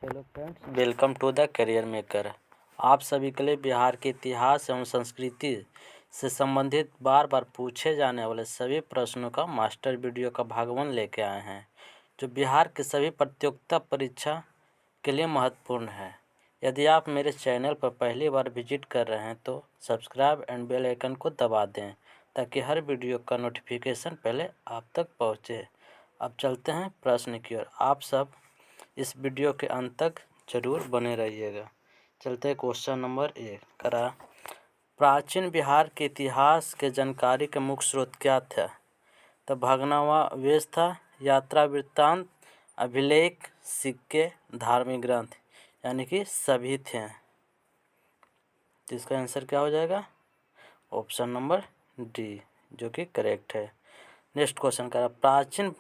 Hello friends, welcome to the career maker. आप सभी के लिए बिहार के इतिहास एवं संस्कृति से संबंधित बार बार पूछे जाने वाले सभी प्रश्नों का मास्टर वीडियो का भाग 1 लेके आए हैं, जो बिहार के सभी प्रतियोगिता परीक्षा के लिए महत्वपूर्ण है। यदि आप मेरे चैनल पर पहली बार विजिट कर रहे हैं तो सब्सक्राइब एंड बेल आइकन को दबा दें ताकि हर वीडियो का नोटिफिकेशन पहले आप तक पहुँचे। अब चलते हैं प्रश्न की ओर। आप सब इस वीडियो के अंत तक जरूर बने रहिएगा। चलते हैं क्वेश्चन नंबर 1 करा। प्राचीन बिहार के इतिहास के जानकारी का मुख्य स्रोत क्या था? तो भग्नावशेष था, यात्रा वृत्तांत, अभिलेख, सिक्के, धार्मिक ग्रंथ, यानी कि सभी थे। तो इसका आंसर क्या हो जाएगा? ऑप्शन नंबर डी, जो कि करेक्ट है। नेक्स्ट क्वेश्चन करा। प्राचीन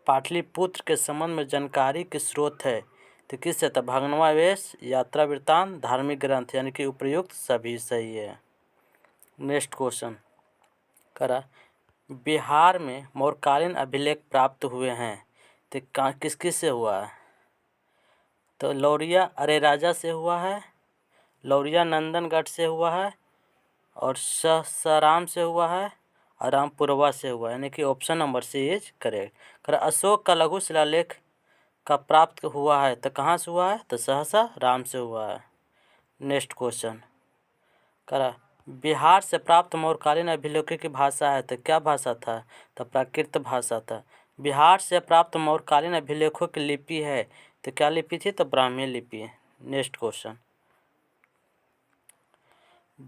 पाटलिपुत्र के संबंध में जानकारी के स्रोत है तो किससे था? भग्नावशेष, यात्रा वृत्तांत, धार्मिक ग्रंथ, यानी कि उपयुक्त सभी सही है। नेक्स्ट क्वेश्चन करा। बिहार में मौर्यकालीन अभिलेख प्राप्त हुए हैं तो किस किस से हुआ है? तो लौरिया अरेराजा से हुआ है, लौरिया नंदनगढ़ से हुआ है, और सासाराम से हुआ है, और रामपुरवा से हुआ है, यानी कि option number C is correct. Ashoka का लघु शिलालेख का प्राप्त हुआ है तो कहाँ से हुआ है? तो सहसा राम से हुआ है। नेक्स्ट क्वेश्चन करा। बिहार से प्राप्त मौर्यकालीन अभिलेखों की भाषा है तो क्या भाषा था? तो प्राकृत भाषा था। बिहार से प्राप्त मौर्यकालीन अभिलेखों की लिपि है तो क्या लिपि थी? तो ब्राह्मी लिपि। Next question.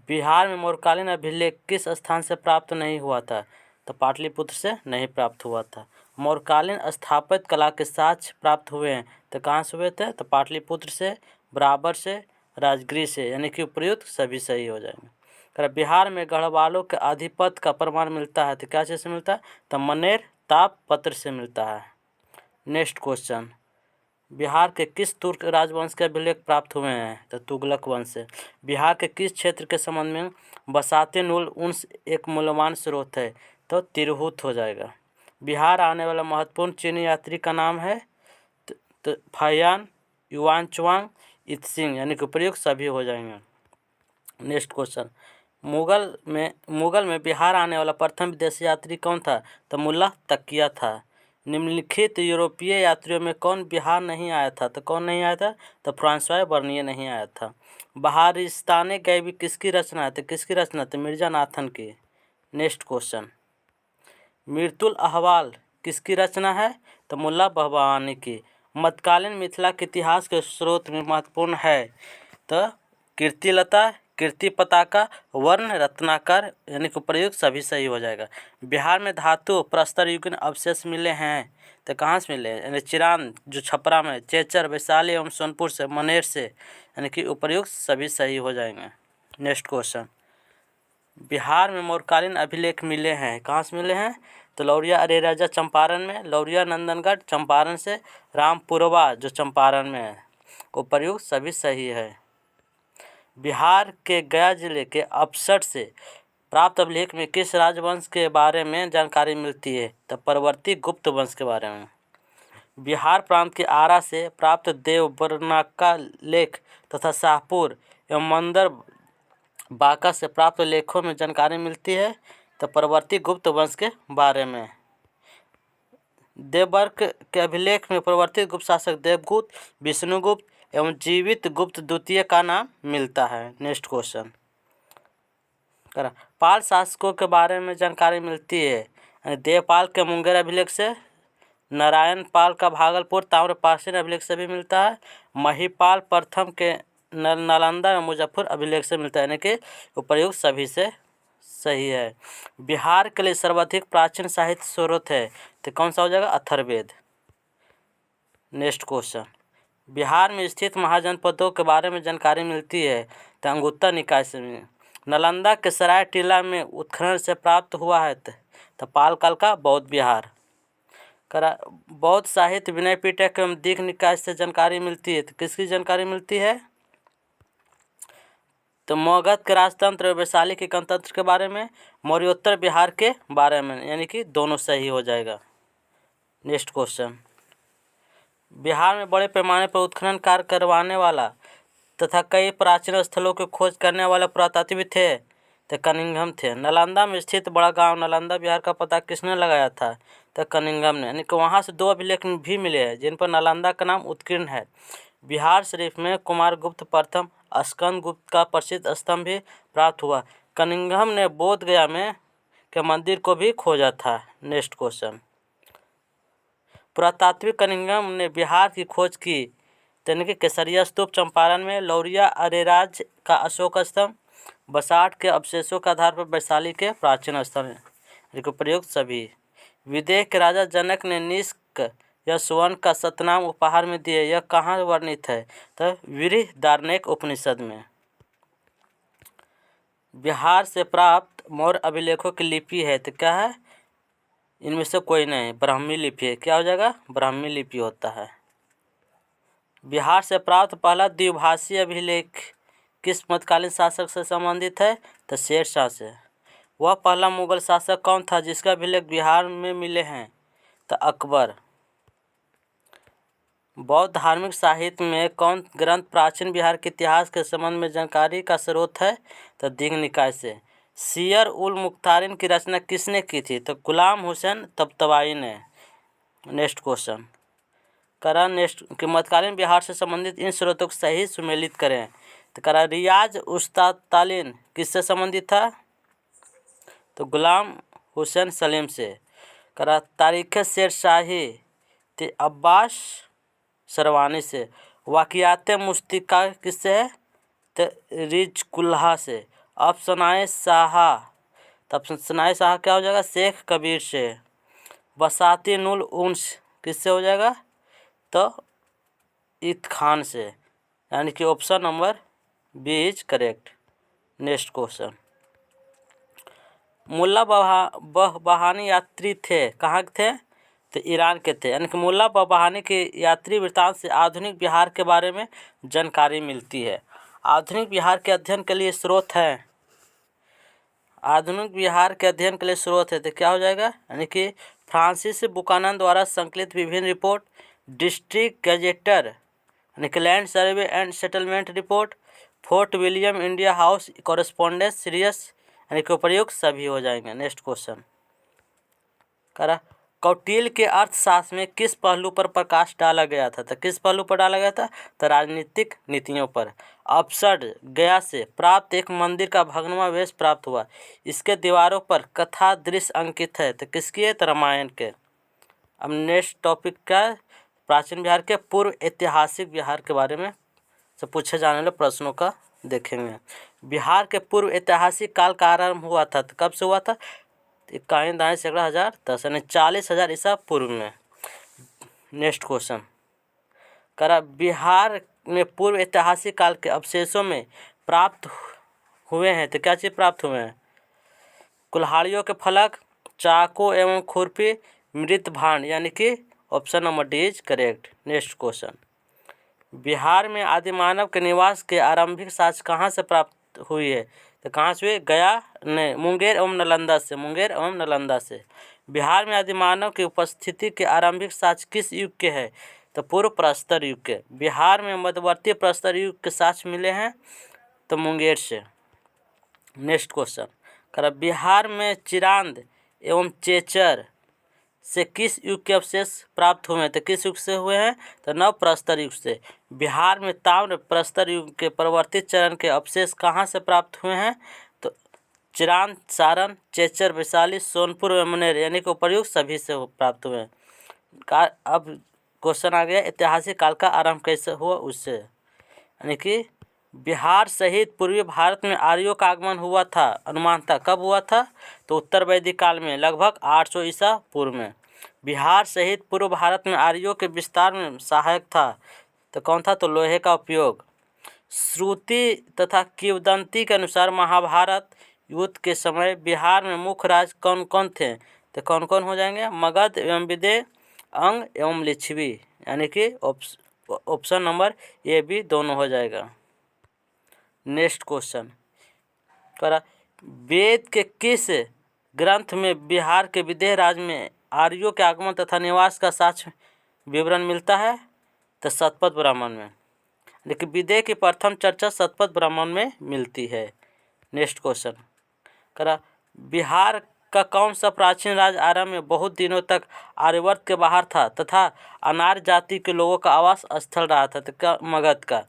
बिहार में मौर्यकालीन अभिलेख किस स्थान से प्राप्त नहीं हुआ था? तो पाटलिपुत्र से नहीं प्राप्त हुआ था। मौर्यकालीन स्थापत्य कला के साक्ष्य प्राप्त हुए हैं तो कहाँ से हुए थे? तो पाटलिपुत्र से, बराबर से, राजगीर से, यानी कि उपयुक्त सभी सही हो जाएंगे। बिहार में गढ़वालों के आधिपत्य का प्रमाण मिलता है तो क्या चीज़ से मिलता है? तो मनेर तापपत्र से मिलता है। Next question. बिहार के किस तुर्क राजवंश के अभिलेख प्राप्त हुए हैं? तो तुगलक वंश से। बिहार के किस क्षेत्र के संबंध में बसाते नूल उन्स एक मूल्यवान स्रोत है? तो तिरहुत हो जाएगा। बिहार आने वाला महत्वपूर्ण चीनी यात्री का नाम है तो फाहियान, युआनचुआंग, इत्सिंग, यानी कि उपयुक्त सभी हो जाएंगे। Next question. मुगल में बिहार आने वाला प्रथम विदेशी यात्री कौन था? तो मुल्ला तकिया था। निम्नलिखित यूरोपीय यात्रियों में कौन बिहार नहीं आया था? तो कौन नहीं आया था? तो फ्रांसवाय बर्नियर नहीं आया था। बहारिस्तान गैबी किसकी रचना है? तो किसकी रचना? तो मिर्जा नाथन की। Next question. मीरतुल अहवाल किसकी रचना है? तो मुल्ला बहबानी की। मध्यकालीन मिथिला के इतिहास के स्रोत में महत्वपूर्ण है तो कीर्तिलता, कीर्ति पताका, वर्ण रत्नाकर, यानी कि प्रयुक्त सभी सही हो जाएगा। बिहार में धातु प्रस्तर युगीन अवशेष मिले हैं तो कहाँ से मिले? यानी चिरान जो छपरा में, चेचर, वैशाली एवं सोनपुर से, मनेर से, यानी कि उपयुक्त सभी सही हो जाएंगे। Next question. बिहार में मौर्यकालीन अभिलेख मिले हैं, कहाँ से मिले हैं? तो लौरिया अरेराजा चंपारण में, लौरिया नंदनगढ़ चंपारण से, रामपुरवा जो चंपारण में है, उपयुक्त सभी सही है। बिहार के गया जिले के अपसट से प्राप्त अभिलेख में किस राजवंश के बारे में जानकारी मिलती है? तो परवर्ती गुप्त वंश के बारे में। बिहार प्रांत के आरा से प्राप्त देवबरनाका लेख तथा शाहपुर एवं मंदर बांका से प्राप्त लेखों में जानकारी मिलती है तो परवर्ती गुप्त वंश के बारे में। देवबर्क के अभिलेख में परवर्ती गुप्त शासक देवगुप्त, विष्णुगुप्त एवं जीवित गुप्त द्वितीय का नाम मिलता है। नेक्स्ट क्वेश्चन करा। पाल शासकों के बारे में जानकारी मिलती है देवपाल के मुंगेर अभिलेख से, नारायण पाल का भागलपुर ताम्रपाषाण अभिलेख से भी मिलता है, महिपाल प्रथम के नालंदा एवं मुजफ्फर अभिलेख से मिलता है, यानी कि उपयुक्त सभी से सही है। बिहार के लिए सर्वाधिक प्राचीन साहित्य स्रोत है तो कौन सा हो जाएगा? अथर्ववेद। Next question. बिहार में स्थित महाजनपदों के बारे में जानकारी मिलती है तो अंगुत्तर निकाय से। नालंदा के सराय टीला में उत्खनन से प्राप्त हुआ है तो पाल काल का बौद्ध विहार। बौद्ध साहित्य विनय पिटक एवं दीघ निकाय से जानकारी मिलती है तो किसकी जानकारी मिलती है? तो मगध के राजतंत्र, वैशाली के गणतंत्र के बारे में, मौर्योत्तर बिहार के बारे में, यानी कि दोनों सही हो जाएगा। Next question. बिहार में बड़े पैमाने पर उत्खनन कार्य करवाने वाला तथा कई प्राचीन स्थलों की खोज करने वाले पुरातात्विक थे तो कनिंघम थे। नालंदा में स्थित बड़ा गांव नालंदा बिहार का पता किसने लगाया था तो कनिंघम ने, यानी कि वहाँ से 2 अभिलेख भी मिले हैं जिन पर नालंदा का नाम उत्कीर्ण है। बिहार शरीफ में कुमारगुप्त प्रथम स्कंदगुप्त का प्रसिद्ध स्तंभ भी प्राप्त हुआ। कनिंघम ने बोध गया में के मंदिर को भी खोजा था। नेक्स्ट क्वेश्चन, पुरातात्विक कनिंघम ने बिहार की खोज की यानी कि केसरिया स्तूप चंपारण में, लौरिया अरेराज का अशोक स्तंभ, बसाठ के अवशेषों के आधार पर वैशाली के प्राचीन स्थल प्रयुक्त सभी। विदेह के राजा जनक ने निष्क या स्वर्ण का सतनाम उपहार में दिए, यह कहाँ वर्णित है तो बृहदारण्यक उपनिषद में। बिहार से प्राप्त मौर्य अभिलेखों की लिपि है तो क्या है, इनमें से कोई नहीं, ब्राह्मी लिपि है। क्या हो जाएगा, ब्राह्मी लिपि होता है। बिहार से प्राप्त पहला द्विभाषीय अभिलेख किस मध्यकालीन शासक से संबंधित है तो शेरशाह से। वह पहला मुगल शासक कौन था जिसका अभिलेख बिहार में मिले हैं तो अकबर। बौद्ध धार्मिक साहित्य में कौन ग्रंथ प्राचीन बिहार के इतिहास के संबंध में जानकारी का स्रोत है तो दीघ निकाय से। सियर उल मुख्तारिन की रचना किसने की थी तो गुलाम हुसैन तबतबाई ने। नेक्स्ट क्वेश्चन, नेक्स्ट कि मध्यकालीन बिहार से संबंधित इन स्रोतों को सही सुमेलित करें तो रियाज उस्ताद तालीन किससे संबंधित था तो गुलाम हुसैन सलीम से। तारीख़ शेरशाही ते अब्बास सरवानी से। वाक़ियात मुश्तिका किससे है तो रिजकुल्हा से। अफसनाए शाह तो अफसनाए शाह क्या हो जाएगा शेख कबीर से। बसाती नुल उन्स किससे हो जाएगा तो ईद खान से, यानी कि option number B is correct. Next question, Mulla Bahani यात्री थे, कहाँ के थे तो ईरान के थे, यानी कि मुल्ला बहानी के यात्री वृत्तांत से आधुनिक बिहार के बारे में जानकारी मिलती है। आधुनिक बिहार के अध्ययन के लिए स्रोत है, आधुनिक बिहार के अध्ययन के लिए स्रोत है तो क्या हो जाएगा, यानी कि फ्रांसिस बुकानन द्वारा संकलित विभिन्न रिपोर्ट, डिस्ट्रिक्ट गैजेटर यानी कि land survey and settlement report, fort William India house correspondence serious यानी कि उपयुक्त सभी हो जाएंगे। नेक्स्ट क्वेश्चन, कौटिल्य के अर्थशास्त्र में किस पहलू पर प्रकाश डाला गया था तो किस पहलू पर डाला गया था तो राजनीतिक नीतियों पर। अपसड गया से प्राप्त एक मंदिर का भग्नावशेष प्राप्त हुआ, इसके दीवारों पर कथा दृश्य अंकित है तो किसकी है तो रामायण के। अब नेक्स्ट टॉपिक का प्राचीन बिहार के पूर्व ऐतिहासिक बिहार के बारे में से पूछे जाने वाले प्रश्नों का देखेंगे। बिहार के पूर्व ऐतिहासिक काल का आरंभ हुआ था तो कब से हुआ था 51,000 यानी 40,000 ईसा पूर्व में। नेक्स्ट क्वेश्चन, बिहार में पूर्व ऐतिहासिक काल के अवशेषों में प्राप्त हुए हैं तो क्या चीज़ प्राप्त हुए हैं, कुल्हाड़ियों के फलक, चाकू एवं खुरपी, मृत भांड, यानी कि option number D is correct. Next question, Bihar में आदिमानव के निवास के आरंभिक साक्ष्य कहाँ से प्राप्त हुई है तो कहाँ से हुई, गया ने मुंगेर एवं नालंदा से, मुंगेर एवं नालंदा से। बिहार में आदिमानव की उपस्थिति के आरंभिक साक्ष्य किस युग के हैं तो पूर्व प्रस्तर युग के। बिहार में मध्यवर्ती प्रस्तर युग के साक्ष्य मिले हैं तो मुंगेर से। नेक्स्ट क्वेश्चन, बिहार में चिरांद एवं चेचर से किस युग के अवशेष प्राप्त हुए हैं तो किस युग से हुए हैं तो नव प्रस्तर युग से। बिहार में ताम्र प्रस्तर युग के परिवर्तित चरण के अवशेष कहाँ से प्राप्त हुए हैं तो चिरांद, सारण, चेचर, वैशाली, सोनपुर व मुंगेर, यानी कि उपर्युक्त सभी से प्राप्त हुए हैं। अब क्वेश्चन आ गया ऐतिहासिक काल का आरंभ कैसे हुआ उससे, यानी कि बिहार सहित पूर्वी भारत में आर्यों का आगमन हुआ था, अनुमान था कब हुआ था तो उत्तर वैदिक काल में लगभग 800 ईसा पूर्व में। बिहार सहित पूर्व भारत में आर्यों के विस्तार में सहायक था तो कौन था तो लोहे का उपयोग। श्रुति तथा किंवदंती के अनुसार महाभारत युद्ध के समय बिहार में मुख्य राज कौन कौन थे तो कौन कौन हो जाएंगे, मगध एवं विदेह, अंग एवं लिच्छवी, यानी कि ऑप्शन नंबर ए बी दोनों हो जाएगा। नेक्स्ट क्वेश्चन, वेद के किस ग्रंथ में बिहार के विदेह राज्य में आर्यों के आगमन तथा निवास का साक्ष्य विवरण मिलता है तो शतपथ ब्राह्मण में। लेकिन विदेह की प्रथम चर्चा शतपथ ब्राह्मण में मिलती है। नेक्स्ट क्वेश्चन करा, बिहार का कौन सा प्राचीन राज्य आरंभ में बहुत दिनों तक आर्यवर्त के बाहर था तथा अनार्य जाति के लोगों का आवास स्थल रहा था? तो क्या मगध का।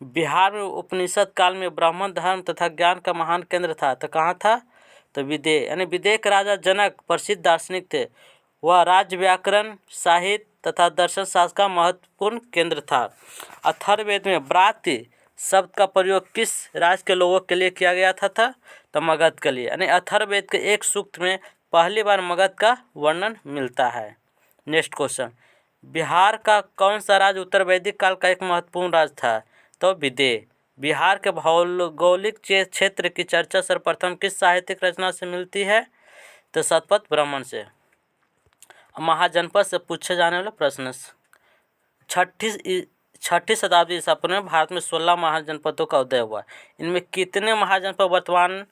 बिहार में उपनिषद काल में ब्राह्मण धर्म तथा ज्ञान का महान केंद्र था। तो कहाँ था? तो विदेह, यानी विदेह के राजा जनक प्रसिद्ध दार्शनिक थे। वह राज्य व्याकरण, साहित्य तथा दर्शन शास्त्र का महत्वपूर्ण केंद्र था। अथर्ववेद में व्रात्य शब्द का प्रयोग किस राज्य के लोगों के लिए किया गया था? तो मगध के लिए, यानी अथर्ववेद के एक सूक्त में पहली बार मगध का वर्णन मिलता है। नेक्स्ट क्वेश्चन, बिहार का कौन सा राज्य उत्तर वैदिक काल का एक महत्वपूर्ण राज्य था? तो विदेह। बिहार के भौगोलिक क्षेत्र की चर्चा सर्वप्रथम किस साहित्यिक रचना से मिलती है? तो शतपथ ब्राह्मण से। महाजनपद से पूछे जाने वाला प्रश्न, छठी शताब्दी ईसा पूर्व में भारत में 16 महाजनपदों का उदय हुआ। इनमें कितने महाजनपद वर्तमान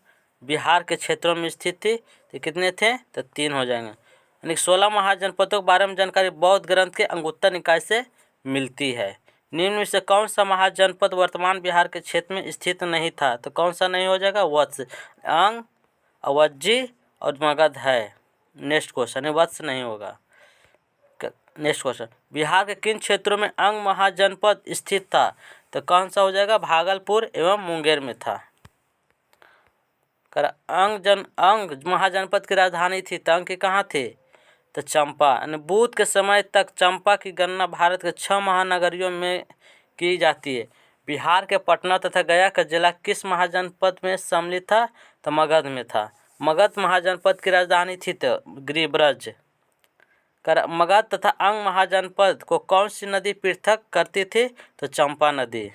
बिहार के क्षेत्रों में स्थित थी? तो कितने थे? तो 3 हो जाएंगे। यानी 16 महाजनपदों के बारे में जानकारी बौद्ध ग्रंथ के अंगुत्तर निकाय से मिलती है। निम्न में से कौन सा महाजनपद वर्तमान बिहार के क्षेत्र में स्थित नहीं था? तो कौन सा नहीं हो जाएगा? वत्स, अंग, अवज्जी और मगध है। नेक्स्ट क्वेश्चन, वत्स नहीं होगा। नेक्स्ट क्वेश्चन, बिहार के किन क्षेत्रों में अंग महाजनपद स्थित था? तो कौन सा हो जाएगा? भागलपुर एवं मुंगेर में था। अंग महाजनपद की राजधानी थी। तो अंग की कहाँ थी? तो चंपा। यानी बुद्ध के समय तक चंपा की गणना भारत के 6 महानगरियों में की जाती है। बिहार के पटना तथा गया का जिला किस महाजनपद में सम्मिलित था? तो मगध में था। मगध महाजनपद की राजधानी थी तो गिरिब्रज। मगध तथा अंग महाजनपद को कौन सी नदी पृथक करती थी? तो चंपा नदी।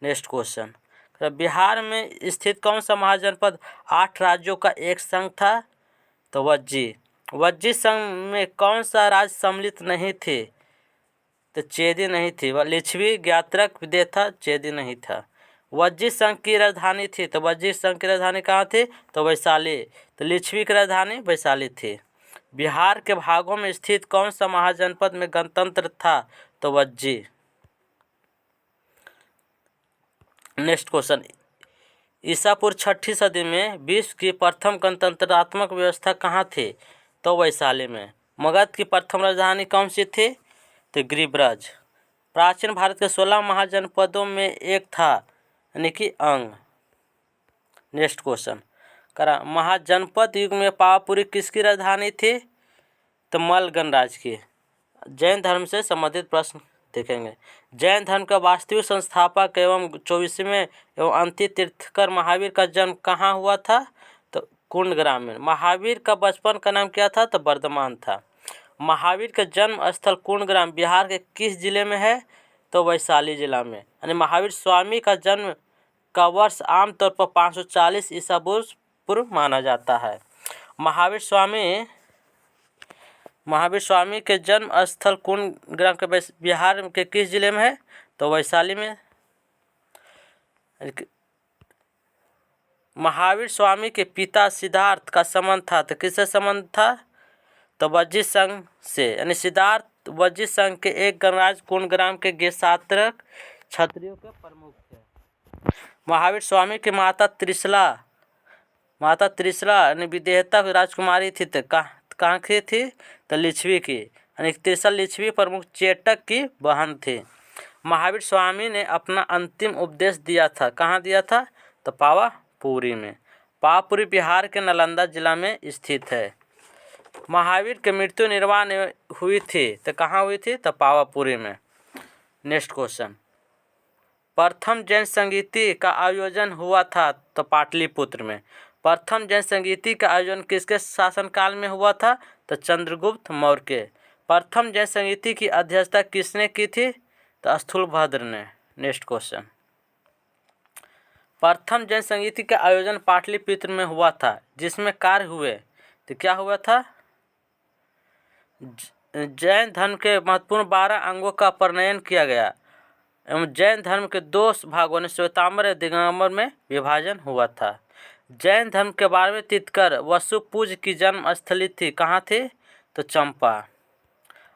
नेक्स्ट क्वेश्चन, बिहार में स्थित कौन सा महाजनपद 8 राज्यों का एक संघ था? तो वज्जी। वज्जी संघ में कौन सा राज्य सम्मिलित नहीं थे? तो चेदी नहीं थी। वह लिच्छवी, ज्ञात्रक, विदेह था, चेदी नहीं था। वज्जी संघ की राजधानी थी। तो वज्जी संघ की राजधानी कहाँ थी? तो वैशाली। तो लिच्छवी की राजधानी वैशाली थी। बिहार के भागों में स्थित कौन सा महाजनपद में गणतंत्र था? तो वज्जी। नेक्स्ट क्वेश्चन, ईसा पूर्व 6ठी सदी में विश्व की प्रथम गणतंत्रात्मक व्यवस्था कहाँ थी? तो वैशाली में। मगध की प्रथम राजधानी कौन सी थी? तो गिरिब्रज। प्राचीन भारत के 16 महाजनपदों में एक था, यानी कि अंग। नेक्स्ट क्वेश्चन महाजनपद युग में पावापुरी किसकी राजधानी थी? तो मल्ल गणराज्य की। जैन धर्म से संबंधित प्रश्न देखेंगे। जैन धर्म का वास्तविक संस्थापक एवं 24वें एवं अंतिम तीर्थकर महावीर का जन्म कहाँ हुआ था? तो कुंडग्राम में। महावीर का बचपन का नाम क्या था? तो वर्धमान था। महावीर का जन्म स्थल कुंडग्राम बिहार के किस जिले में है? तो वैशाली जिला में। यानी महावीर स्वामी का जन्म का वर्ष आमतौर पर 540 ईसा पूर्व माना जाता है। महावीर स्वामी के जन्म स्थल कुंडग्राम के बिहार के किस जिले में है? तो वैशाली में। महावीर स्वामी के पिता सिद्धार्थ का संबंध था। तो किससे संबंध था? तो वज्जी संघ से। यानी सिद्धार्थ वज्जी संघ के एक गणराज्य कुंडग्राम के गेशात्रक क्षत्रियों के प्रमुख थे। महावीर स्वामी की माता त्रिशला यानी विदेहता राजकुमारी थी। तो कहाँ की थी? तो लिच्छवी की। यानी त्रिशला लिच्छवी प्रमुख चेटक की बहन थी। महावीर स्वामी ने अपना अंतिम उपदेश दिया था। कहाँ दिया था? तो पावापुरी में। पावापुरी बिहार के नालंदा जिला में स्थित है। महावीर की मृत्यु निर्वाण हुई थी। तो कहाँ हुई थी? तो पावापुरी में। नेक्स्ट क्वेश्चन, प्रथम जैन संगीति का आयोजन हुआ था? तो पाटलिपुत्र में। प्रथम जैन संगीति का आयोजन किसके शासनकाल में हुआ था? तो चंद्रगुप्त मौर्य के। प्रथम जैन संगीति की अध्यक्षता किसने की थी? तो स्थूलभद्र ने। नेक्स्ट क्वेश्चन, प्रथम जैन संगीति का आयोजन पाटलिपुत्र में हुआ था, जिसमें कार्य हुए। तो क्या हुआ था? जैन धर्म के महत्वपूर्ण 12 अंगों का प्रणयन किया गया एवं जैन धर्म के 2 भागों ने श्वेतांबर और दिगंबर में विभाजन हुआ था। जैन धर्म के 12वें तीर्थकर वसुपूज की जन्म स्थली थी। कहाँ थी? तो चंपा।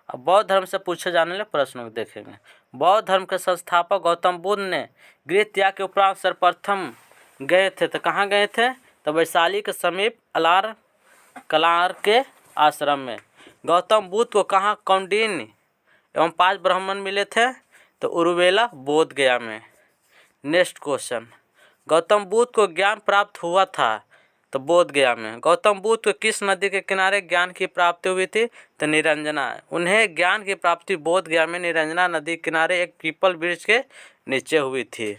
अब बौद्ध धर्म से पूछे जाने वाले प्रश्नों को देखेंगे। बौद्ध धर्म के संस्थापक गौतम बुद्ध ने गृह त्याग के उपरांत सर्वप्रथम गए थे तो कहाँ गए थे? तो वैशाली के समीप अलार कलार के आश्रम में। गौतम बुद्ध को कहाँ कौंडिन्य एवं 5 ब्राह्मण मिले थे? तो उरुवेला बोध गया में। नेक्स्ट क्वेश्चन, गौतम बुद्ध को ज्ञान प्राप्त हुआ था तो बोध गया में। गौतम बुद्ध को किस नदी के किनारे ज्ञान की प्राप्ति हुई थी? तो निरंजना। उन्हें ज्ञान की प्राप्ति बोध गया में निरंजना नदी के किनारे एक पीपल वृक्ष के नीचे हुई थी।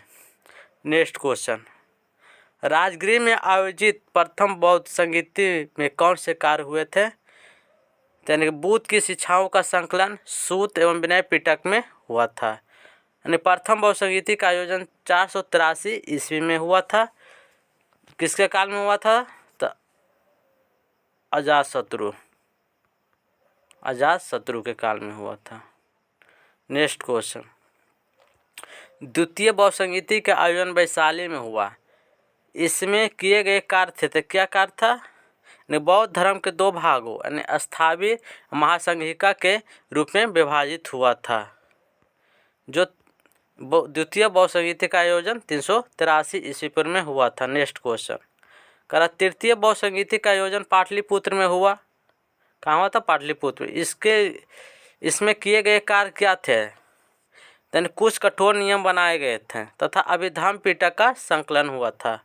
नेक्स्ट क्वेश्चन, राजगृह में आयोजित प्रथम बौद्ध संगीति में कौन से कार्य हुए थे? यानी कि बुद्ध की शिक्षाओं का संकलन सूत एवं विनय पिटक में हुआ था। यानी प्रथम बौद्ध संगीति का आयोजन 483 ईस्वी में हुआ था। किसके काल में हुआ था? तो अजातशत्रु के काल में हुआ था। नेक्स्ट क्वेश्चन, द्वितीय बौद्ध संगीति का आयोजन वैशाली में हुआ। इसमें किए गए कार्य थे तो क्या कार्य था? बौद्ध धर्म के 2 भागों यानी स्थावी महासंघिका के रूप में विभाजित हुआ था। जो द्वितीय बौद्ध संगीति का आयोजन 383 ईस्वी पूर्व में हुआ था। नेक्स्ट क्वेश्चन, तृतीय बौद्ध संगीति का आयोजन पाटलिपुत्र में हुआ। कहाँ हुआ था? पाटलिपुत्र। इसमें किए गए कार्य क्या थे? कुछ कठोर नियम बनाए गए थे तथा अभिधम्म पिटक का संकलन हुआ था।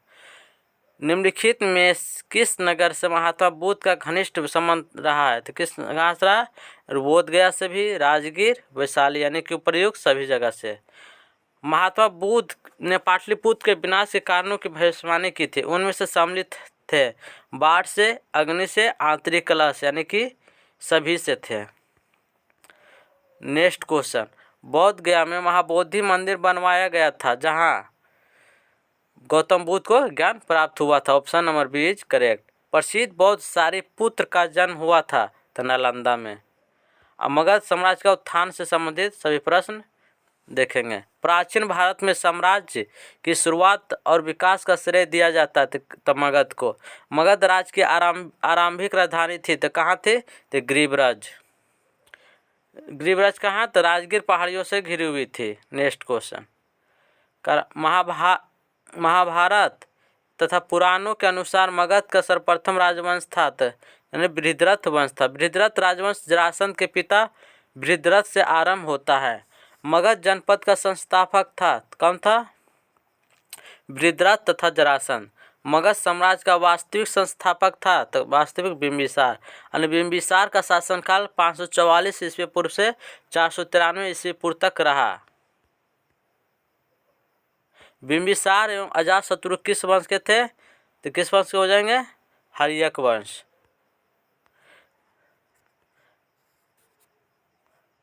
निम्नलिखित में किस नगर से महात्मा बुद्ध का घनिष्ठ संबंध रहा है? तो किस कहाँ से रहा? बोध गया से भी, राजगीर, वैशाली यानी कि उपर्युक्त सभी जगह से। महात्मा बुद्ध ने पाटलिपुत्र के विनाश के कारणों की भविष्यवाणी की थी। उनमें से सम्मिलित थे बाढ़ से, अग्नि से, आंतरिक कलह से यानी कि सभी से थे। नेक्स्ट क्वेश्चन, बोध गया में महाबोधि मंदिर बनवाया गया था जहाँ गौतम बुद्ध को ज्ञान प्राप्त हुआ था। Option number B is correct. प्रसिद्ध बौद्ध सारिपुत्र का जन्म हुआ था तो नालंदा में। अब मगध साम्राज्य का उत्थान से संबंधित सभी प्रश्न देखेंगे। प्राचीन भारत में साम्राज्य की शुरुआत और विकास का श्रेय दिया जाता है तो मगध को। मगध राज्य की आरंभिक राजधानी थी तो कहाँ थी? तो गिरिब्रज। गिरिब्रज कहाँ? तो राजगीर पहाड़ियों से घिरी हुई थी। नेक्स्ट क्वेश्चन, महाभारत तथा पुराणों के अनुसार मगध का सर्वप्रथम राजवंश था यानी बृहद्रथ वंश था। बृहद्रथ राजवंश जरासंध के पिता बृहद्रथ से आरंभ होता है। मगध जनपद का संस्थापक था कौन था? बृहद्रथ तथा जरासंध। मगध साम्राज्य का वास्तविक संस्थापक था तो वास्तविक बिंबिसार। यानी बिंबिसार का शासनकाल 544 ईस्वी पूर्व से 493 ईस्वी पूर्व तक रहा। बिंबिसार एवं अजातशत्रु किस वंश के थे? तो किस वंश के हो जाएंगे? हर्यक वंश।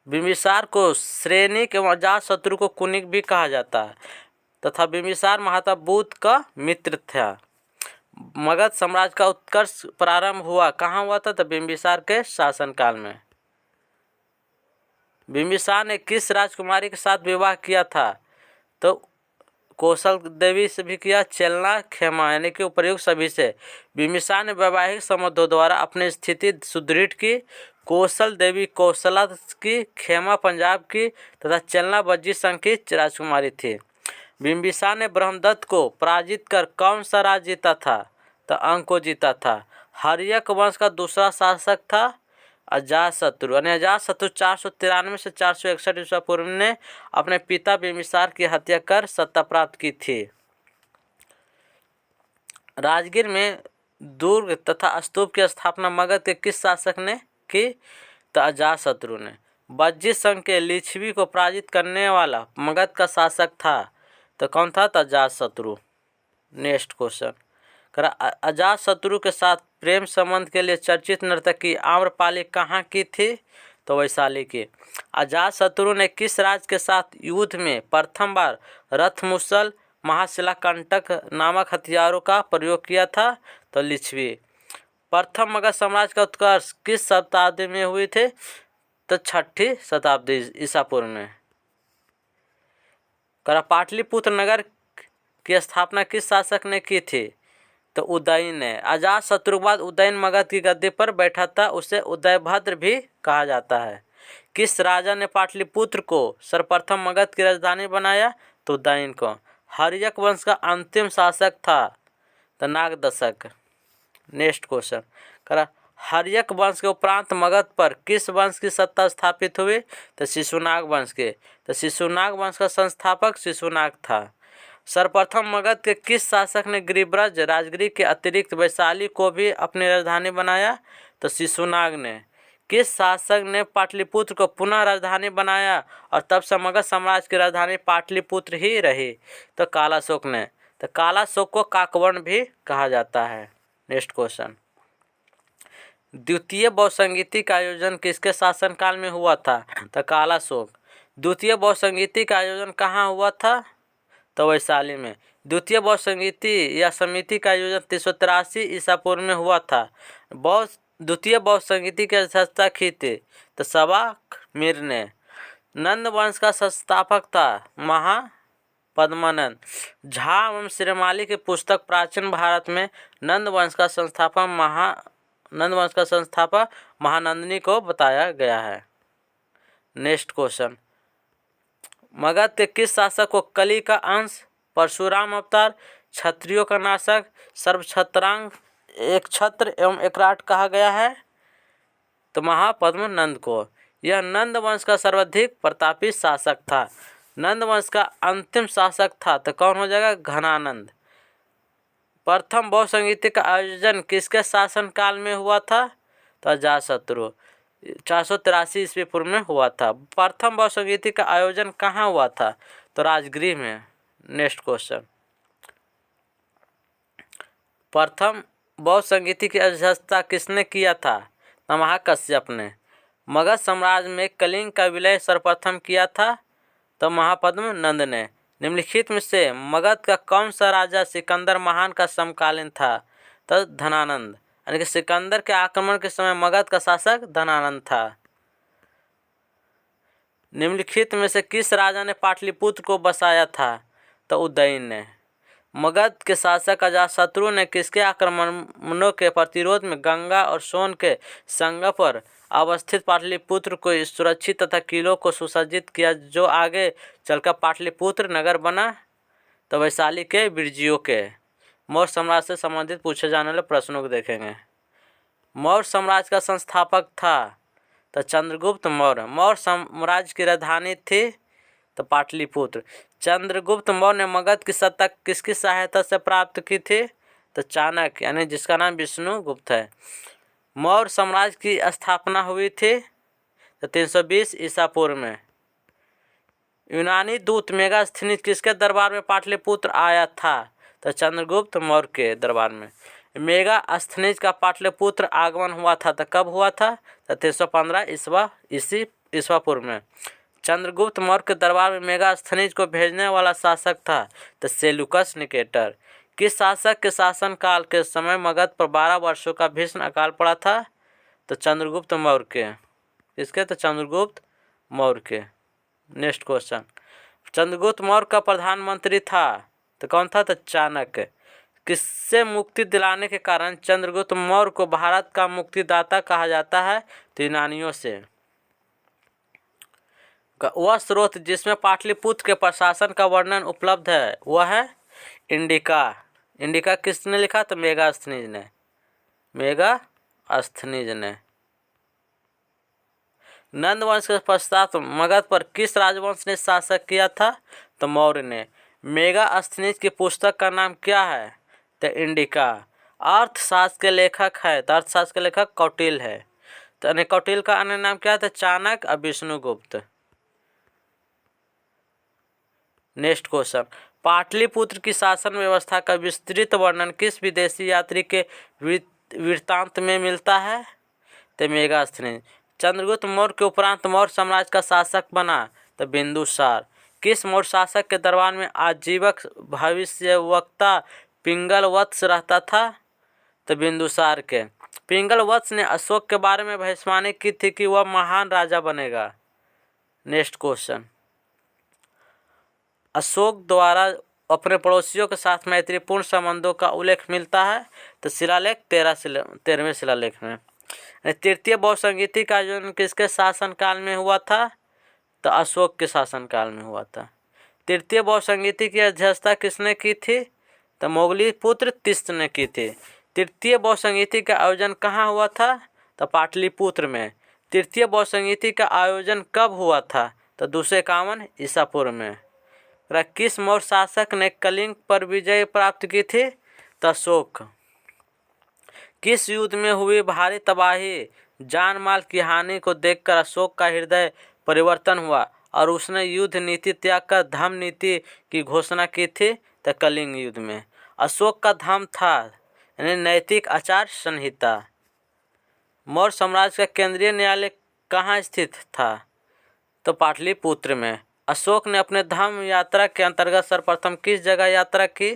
बिंबिसार को श्रेनिक एवं अजातशत्रु को कुनिक भी कहा जाता है तथा बिंबिसार महात्मा बुद्ध का मित्र था। मगध साम्राज्य का उत्कर्ष प्रारंभ हुआ कहाँ हुआ था? तो बिंबिसार के शासनकाल में। बिंबिसार ने किस राजकुमारी के साथ विवाह किया था? तो कौशल देवी से भी किया, चलना, खेमा यानी कि उपर्युक्त सभी से। बिंबिसार ने वैवाहिक संबंधों द्वारा अपनी स्थिति सुदृढ़ की। कौशल देवी कौशला की, खेमा पंजाब की तथा चलना बज्जी संघ की राजकुमारी थी। बिंबिसार ने ब्रह्मदत्त को पराजित कर कौन सा राज्य जीता था? तो अंक को जीता था। हर्यक वंश का दूसरा शासक था अजातशत्रु। यानी अजातशत्रु 493 से 461 ईस्वी पूर्व ने अपने पिता बिंबिसार की हत्या कर सत्ता प्राप्त की थी। राजगीर में दुर्ग तथा स्तूप की स्थापना मगध के किस शासक ने की? तो अजातशत्रु ने। बज्जी संघ के लिच्छवी को पराजित करने वाला मगध का शासक था तो कौन था? तो अजातशत्रु। नेक्स्ट क्वेश्चन, अजातशत्रु के साथ प्रेम संबंध के लिए चर्चित नर्तकी आम्रपाली कहाँ की थी? तो वैशाली की। अजातशत्रु ने किस राज्य के साथ युद्ध में प्रथम बार रथमुसल, महाशिलाकंटक नामक हथियारों का प्रयोग किया था? तो लिच्छवी। प्रथम मगध साम्राज्य का उत्कर्ष किस शताब्दी में हुई थे? तो 6ठी शताब्दी ईसा पूर्व में। पाटलिपुत्र नगर की स्थापना किस शासक ने की थी? तो उदयन ने। अजातशत्रु के बाद उदयन मगध की गद्दी पर बैठा था, उसे उदयभद्र भी कहा जाता है। किस राजा ने पाटलिपुत्र को सर्वप्रथम मगध की राजधानी बनाया? तो उदयन को। हर्यक वंश का अंतिम शासक था तो नागदशक। नेक्स्ट क्वेश्चन करा, हर्यक वंश के उपरांत मगध पर किस वंश की सत्ता स्थापित हुई? तो शिशुनाग वंश के। तो शिशुनाग वंश का संस्थापक शिशुनाग था। सर्वप्रथम मगध के किस शासक ने गिरिब्रज राजगिरी के अतिरिक्त वैशाली को भी अपनी राजधानी बनाया? तो शिशुनाग ने। किस शासक ने पाटलिपुत्र को पुनः राजधानी बनाया और तब से मगध साम्राज्य की राजधानी पाटलिपुत्र ही रही? तो कालाशोक ने। तो कालाशोक को काकवर्ण भी कहा जाता है। नेक्स्ट क्वेश्चन, द्वितीय बहुसंगीति का आयोजन किसके शासनकाल में हुआ था? तो कालाशोक। द्वितीय बहुसंगीति का आयोजन कहाँ हुआ था? तो वैशाली में। द्वितीय बहुसंगीति या समिति का आयोजन 383 ईसा पूर्व में हुआ था। द्वितीय बहुसंगीति की अध्यक्षता की थी तो सवाक मीर ने। नंद वंश का संस्थापक था महापद्मानंद। झा एवं श्रीमाली की पुस्तक प्राचीन भारत में नंद वंश का संस्थापक महानंदिनी को बताया गया है। नेक्स्ट क्वेश्चन, मगध के किस शासक को कली का अंश, परशुराम अवतार, क्षत्रियों का नाशक, सर्वछत्रांग, एक छत्र एवं एकराट कहा गया है? तो महापद्म नंद को। यह नंद वंश का सर्वाधिक प्रतापी शासक था। नंद वंश का अंतिम शासक था तो कौन हो जाएगा? घनानंद। प्रथम बहुसंगीति का आयोजन किसके शासनकाल में हुआ था? तो अजातशत्रु। 483 ईस्वी पूर्व में हुआ था। प्रथम बहुसंगीति का आयोजन कहाँ हुआ था? तो राजगृह में। नेक्स्ट क्वेश्चन, प्रथम बहुसंगीति की अध्यक्षता किसने किया था? तो महाकश्यप ने। मगध साम्राज्य में कलिंग का विलय सर्वप्रथम किया था तो महापद्म नंद ने। निम्नलिखित में से मगध का कौन सा राजा सिकंदर महान का समकालीन था? तो धनानंद। यानी कि सिकंदर के आक्रमण के समय मगध का शासक धनानंद था। निम्नलिखित में से किस राजा ने पाटलिपुत्र को बसाया था? तो उदयन ने। मगध के शासक अजातशत्रु ने किसके आक्रमणों के प्रतिरोध में गंगा और सोन के संगम पर अवस्थित पाटलिपुत्र को सुरक्षित तथा किलों को सुसज्जित किया जो आगे चलकर पाटलिपुत्र नगर बना? तो वैशाली के बिरजियों के। मौर्य साम्राज्य से संबंधित पूछे जाने वाले प्रश्नों को देखेंगे। मौर्य साम्राज्य का संस्थापक था तो चंद्रगुप्त मौर्य। मौर्य साम्राज्य की राजधानी थी तो पाटलिपुत्र। चंद्रगुप्त मौर्य ने मगध की सत्ता किसकी सहायता से प्राप्त की थी? तो चाणक्य, यानी जिसका नाम विष्णुगुप्त है। मौर्य साम्राज्य की स्थापना हुई थी तो 320 ईसा पूर्व में। यूनानी दूत मेगास्थनीज किसके दरबार में पाटलिपुत्र आया था? तो चंद्रगुप्त मौर्य के दरबार में। मेगास्थनीज का पाटलिपुत्र आगमन हुआ था तो कब हुआ था? तो 315 ईसा पूर्व में। चंद्रगुप्त मौर्य के दरबार में मेगास्थनीज को भेजने वाला शासक था तो सेल्यूकस निकेटर। किस शासक के शासनकाल के समय मगध पर 12 वर्षों का भीषण अकाल पड़ा था? तो चंद्रगुप्त मौर्य के। किसके? तो चंद्रगुप्त मौर्य के। नेक्स्ट क्वेश्चन, चंद्रगुप्त मौर्य का प्रधानमंत्री था तो कौन था? तो चाणक्य। किससे मुक्ति दिलाने के कारण चंद्रगुप्त मौर्य को भारत का मुक्तिदाता कहा जाता है? तो यूनानियों से। वह स्रोत जिसमें पाटलिपुत्र के प्रशासन का वर्णन उपलब्ध है वह है इंडिका। इंडिका किसने लिखा? तो मेगास्थनीज ने। मेगास्थनीज ने। नंद वंश के पश्चात मगध पर किस राजवंश ने शासक किया था? तो मौर्य ने। मेगास्थनीज की पुस्तक का नाम क्या है? तो इंडिका। अर्थशास्त्र के लेखक है तो अर्थशास्त्र के लेखक कौटिल्य है। तो कौटिल्य का अन्य नाम क्या था? चाणक्य और विष्णुगुप्त। नेक्स्ट क्वेश्चन, पाटलिपुत्र की शासन व्यवस्था का विस्तृत वर्णन किस विदेशी यात्री के वृत्तांत में मिलता है? तो मेगास्थनीज। चंद्रगुप्त मौर्य के उपरांत मौर्य साम्राज्य का शासक बना तो बिंदुसार। किस मौर्य शासक के दरबार में आजीवक भविष्यवक्ता पिंगल वत्स रहता था? तो बिंदुसार के। पिंगल वत्स ने अशोक के बारे में भविष्यवाणी की थी कि वह महान राजा बनेगा। नेक्स्ट क्वेश्चन, अशोक द्वारा अपने पड़ोसियों के साथ मैत्रीपूर्ण संबंधों का उल्लेख मिलता है तो शिलालेख 13वें शिलालेख में। तृतीय बहुसंगीति का आयोजन किसके शासनकाल में हुआ था? तो अशोक के शासनकाल में हुआ था। तृतीय बहुसंगीति की अध्यक्षता किसने की थी? तो मोगली पुत्र तिस्त ने की थी। तृतीय बहुसंगीति का आयोजन कहाँ हुआ था? तो पाटलिपुत्र में। तृतीय बहुसंगीति का आयोजन कब हुआ था? तो 251 ईसा पूर्व में। किस मौर्य शासक ने कलिंग पर विजय प्राप्त की थी? तो अशोक। किस युद्ध में हुई भारी तबाही, जान माल की हानि को देखकर अशोक का हृदय परिवर्तन हुआ और उसने युद्ध नीति त्याग कर धर्म नीति की घोषणा की थी? तो कलिंग युद्ध में। अशोक का धर्म था यानी नैतिक आचार संहिता। मौर्य साम्राज्य का केंद्रीय न्यायालय कहाँ स्थित था? तो पाटलिपुत्र में। अशोक ने अपने धर्म यात्रा के अंतर्गत सर्वप्रथम किस जगह यात्रा की?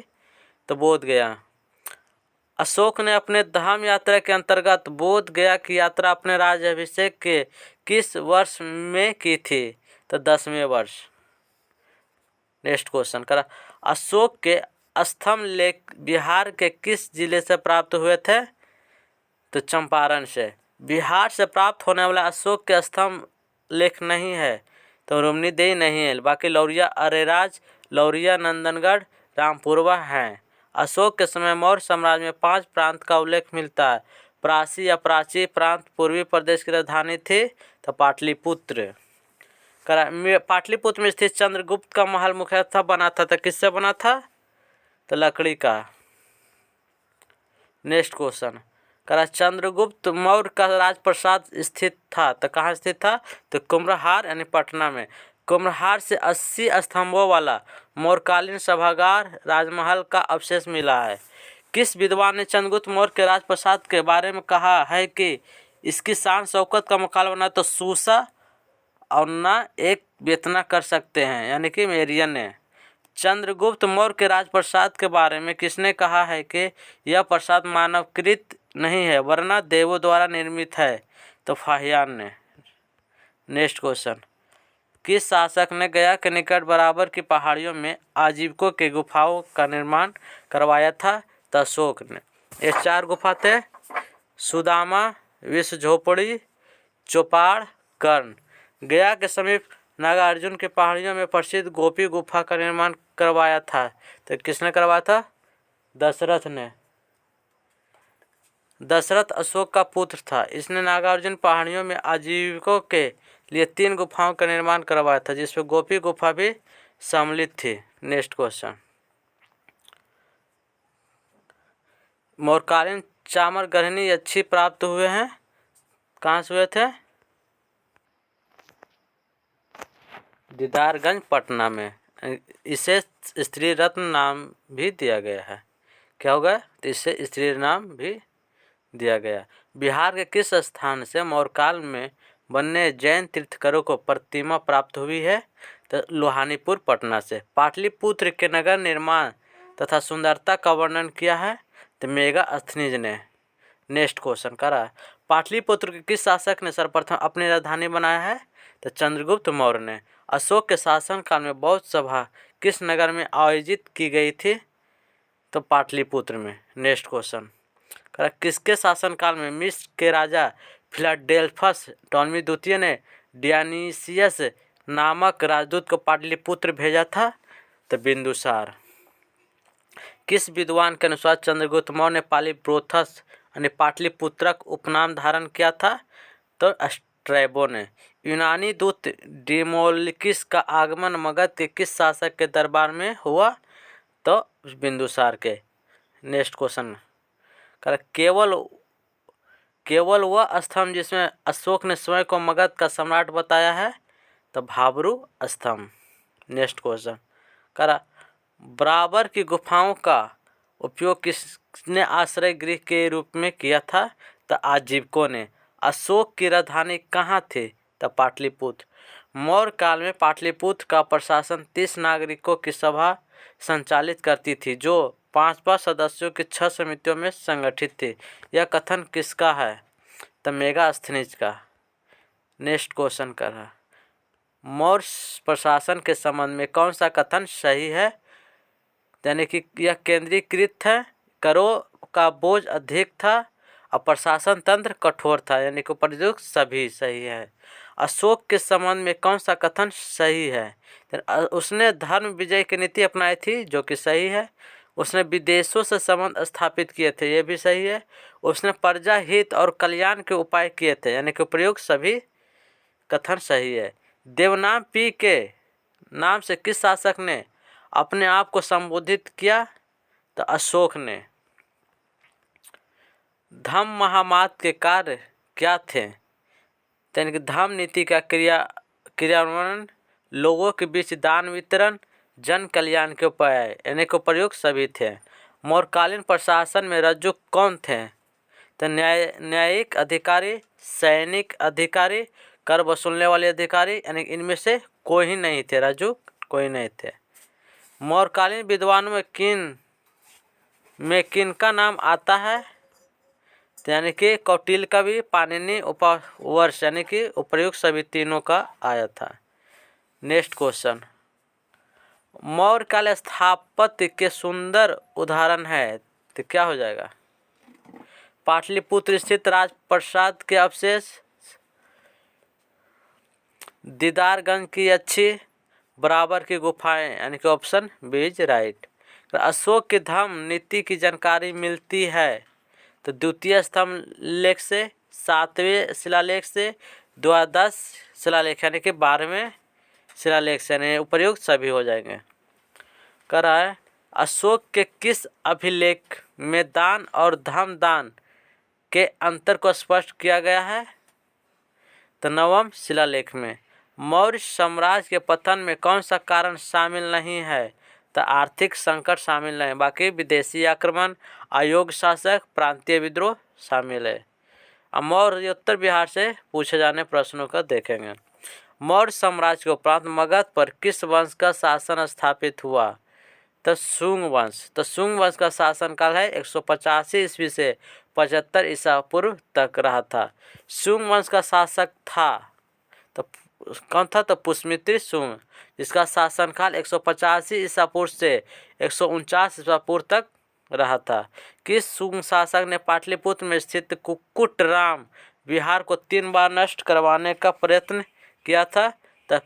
तो बोध गया। अशोक ने अपने धर्म यात्रा के अंतर्गत बोध गया की यात्रा अपने राज्याभिषेक के किस वर्ष में की थी? तो 10वें वर्ष। नेक्स्ट क्वेश्चन करा, अशोक के स्तंभ लेख बिहार के किस जिले से प्राप्त हुए थे? तो चंपारण से। बिहार से प्राप्त होने वाला अशोक के स्तंभ लेख नहीं है तो रुक्मिणीदेवी नहीं है, बाकी लौरिया अरेराज, लौरिया नंदनगढ़, रामपुरवा हैं। अशोक के समय मौर्य साम्राज्य में 5 प्रांत का उल्लेख मिलता है। प्राची या प्राची प्रांत पूर्वी प्रदेश की राजधानी थी तो पाटलिपुत्र। पाटलिपुत्र में स्थित चंद्रगुप्त का महल मुख्यतः बना था तो किससे बना था? तो लकड़ी का। नेक्स्ट क्वेश्चन चंद्रगुप्त मौर्य का राजप्रसाद स्थित था तो कहाँ स्थित था? तो कुम्भलहार यानी पटना में। कुम्भलहार से 80 स्तंभों वाला मौर्यकालीन सभागार राजमहल का अवशेष मिला है। किस विद्वान ने चंद्रगुप्त मौर्य के राजप्रसाद के बारे में कहा है कि इसकी शान शौकत का मुकाबला बना? तो सूसा और ना एक वेतना कर सकते हैं यानी कि मेरियन ने। चंद्रगुप्त मौर्य के राजप्रसाद के बारे में किसने कहा है कि यह प्रसाद मानवकृत नहीं है वरना देवों द्वारा निर्मित है? तो फाहियान ने। नेक्स्ट क्वेश्चन, किस शासक ने गया के निकट बराबर की पहाड़ियों में आजीविकों के गुफाओं का निर्माण करवाया था? तो अशोक ने। ये 4 गुफा थे, सुदामा, विश्व झोपड़ी, चौपाड़, कर्ण। गया के समीप नागार्जुन की पहाड़ियों में प्रसिद्ध गोपी गुफा का निर्माण करवाया था तो किसने करवाया था? दशरथ ने। दशरथ अशोक का पुत्र था। इसने नागार्जुन पहाड़ियों में आजीविकों के लिए 3 गुफाओं का निर्माण करवाया था जिसमें गोपी गुफा भी सम्मिलित थी। नेक्स्ट क्वेश्चन, मौर्यकालीन चामर गढ़नी अच्छी प्राप्त हुए हैं, कहाँ से हुए थे? दीदारगंज पटना में। इसे स्त्री रत्न नाम भी दिया गया है। क्या होगा? तो इससे स्त्री नाम भी दिया गया। बिहार के किस स्थान से मौर्यकाल में बनने जैन तीर्थंकरों को प्रतिमा प्राप्त हुई है? तो लोहानीपुर पटना से। पाटलिपुत्र के नगर निर्माण तथा सुंदरता का वर्णन किया है तो मेगास्थनीज ने। नेक्स्ट क्वेश्चन करा, पाटलिपुत्र के किस शासक ने सर्वप्रथम अपनी राजधानी बनाया है? तो चंद्रगुप्त मौर्य ने। अशोक के शासनकाल में बौद्ध सभा किस नगर में आयोजित की गई थी? तो पाटलिपुत्र में। नेक्स्ट क्वेश्चन, किसके शासनकाल में मिस्र के राजा फिलाडेल्फस टॉलमी द्वितीय ने डियानीसियस नामक राजदूत को पाटलिपुत्र भेजा था? तो बिंदुसार। किस विद्वान के अनुसार चंद्रगुप्त मौर्य ने पालीब्रोथस यानी पाटलिपुत्रक उपनाम धारण किया था? तो स्ट्रैबो ने। यूनानी दूत डिमोलिकिस का आगमन मगध के किस शासक के दरबार में हुआ? तो बिंदुसार के। नेक्स्ट क्वेश्चन, केवल वह स्तंभ जिसमें अशोक ने स्वयं को मगध का सम्राट बताया है? तो भाबरू स्तंभ। नेक्स्ट क्वेश्चन, बराबर की गुफाओं का उपयोग किसने आश्रय गृह के रूप में किया था? तो आजीविकों ने। अशोक की राजधानी कहाँ थी? तो पाटलिपुत्र। मौर्य काल में पाटलिपुत्र का प्रशासन 30 नागरिकों की सभा संचालित करती थी जो 5 सदस्यों की 6 समितियों में संगठित थी। यह कथन किसका है? तो मेगास्थनीज का। नेक्स्ट क्वेश्चन करा, मौर्य प्रशासन के संबंध में कौन सा कथन सही है? यानी कि यह केंद्रीकृत है, करों का बोझ अधिक था और प्रशासन तंत्र कठोर था, यानी कि उपयुक्त सभी सही है। अशोक के संबंध में कौन सा कथन सही है? उसने धर्म विजय की नीति अपनाई थी, जो कि सही है। उसने विदेशों से संबंध स्थापित किए थे, ये भी सही है। उसने प्रजा हित और कल्याण के उपाय किए थे, यानी कि उपयुक्त सभी कथन सही है। देवनाम पी के नाम से किस शासक ने अपने आप को संबोधित किया? तो अशोक ने। धम्म महामात्र के कार्य क्या थे? यानी कि धम्म नीति का क्रियान्वयन, लोगों के बीच दान वितरण, जन कल्याण के उपाय, यानी कि प्रयोग सभी थे। मौर्यकालीन प्रशासन में रज्जु कौन थे? तो न्यायिक अधिकारी, सैनिक अधिकारी, कर वसूलने वाले अधिकारी, यानी इनमें से कोई ही नहीं थे, रज्जु कोई नहीं थे। मौर्यकालीन विद्वानों में किन का नाम आता है? यानी कि कौटिल्य का भी, पाणिनि, उपवर्ष, यानी कि उपर्युक्त सभी तीनों का आया था। नेक्स्ट क्वेश्चन, मौर्यकाल स्थापत्य के सुंदर उदाहरण है, तो क्या हो जाएगा? पाटलिपुत्र स्थित राजप्रासाद के अवशेष, दीदारगंज की अच्छी बराबर की गुफाएं, यानी कि option B is right. Ashoka की धम्म नीति की जानकारी मिलती है तो द्वितीय स्तंभ लेख से, सातवें शिलालेख से, द्वादश शिलालेख यानी कि 12वें शिलालेख से, यानी उपयुक्त सभी हो जाएंगे। कर रहा है, अशोक के किस अभिलेख में दान और धम्म दान के अंतर को स्पष्ट किया गया है? तो 9वें शिलालेख में। मौर्य साम्राज्य के पतन में कौन सा कारण शामिल नहीं है? तो आर्थिक संकट शामिल नहीं, बाकी विदेशी आक्रमण, अयोग्य शासक, प्रांतीय विद्रोह शामिल है। अब मौर्योत्तर बिहार से पूछे जाने प्रश्नों का देखेंगे। मौर्य साम्राज्य के उपरांत मगध पर किस वंश का शासन स्थापित हुआ? तो शुंग वंश। तो शुंग वंश का शासनकाल है 185 ईस्वी से 75 ईसा पूर्व तक रहा था। शुंग वंश का शासक था तो कौन था? तो पुष्यमित्र शुंग, जिसका शासनकाल 185 ईसा पूर्व से 149 ईसा पूर्व तक रहा था। किस शुंग शासक ने पाटलिपुत्र में स्थित कुक्कुट राम विहार को 3 बार नष्ट करवाने का प्रयत्न किया था? तो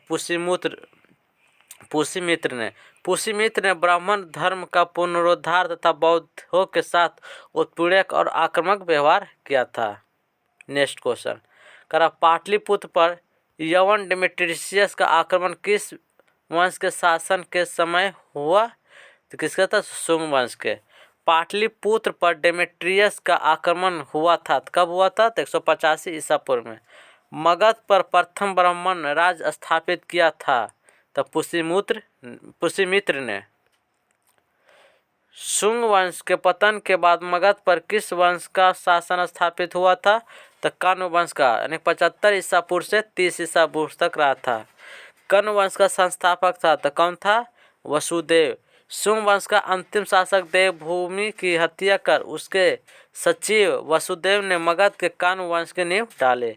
पुष्यमित्र ने ब्राह्मण धर्म का पुनरुद्धार तथा बौद्धों के साथ उत्पीड़क और आक्रामक व्यवहार किया था। नेक्स्ट क्वेश्चन, करा पाटलिपुत्र पर यवन डेमेट्रियस का आक्रमण किस वंश के शासन के समय हुआ? तो किसका था? शुंग वंश के। पाटलिपुत्र पर डेमेट्रियस का आक्रमण हुआ था, कब हुआ था? तो 185 ईसा पूर्व में। मगध पर प्रथम ब्राह्मण राज स्थापित किया था, तो पुष्यमित्र ने। शुंग वंश के पतन के बाद मगध पर किस वंश का शासन स्थापित हुआ था? तो कण्व वंश का, यानी 75 ईसा पूर्व से 30 ईसा पूर्व तक रहा था। कण्व वंश का संस्थापक था तो कौन था? वसुदेव। शुंग वंश का अंतिम शासक देवभूमि की हत्या कर उसके सचिव वसुदेव ने मगध के कण्व वंश के नींव डाले।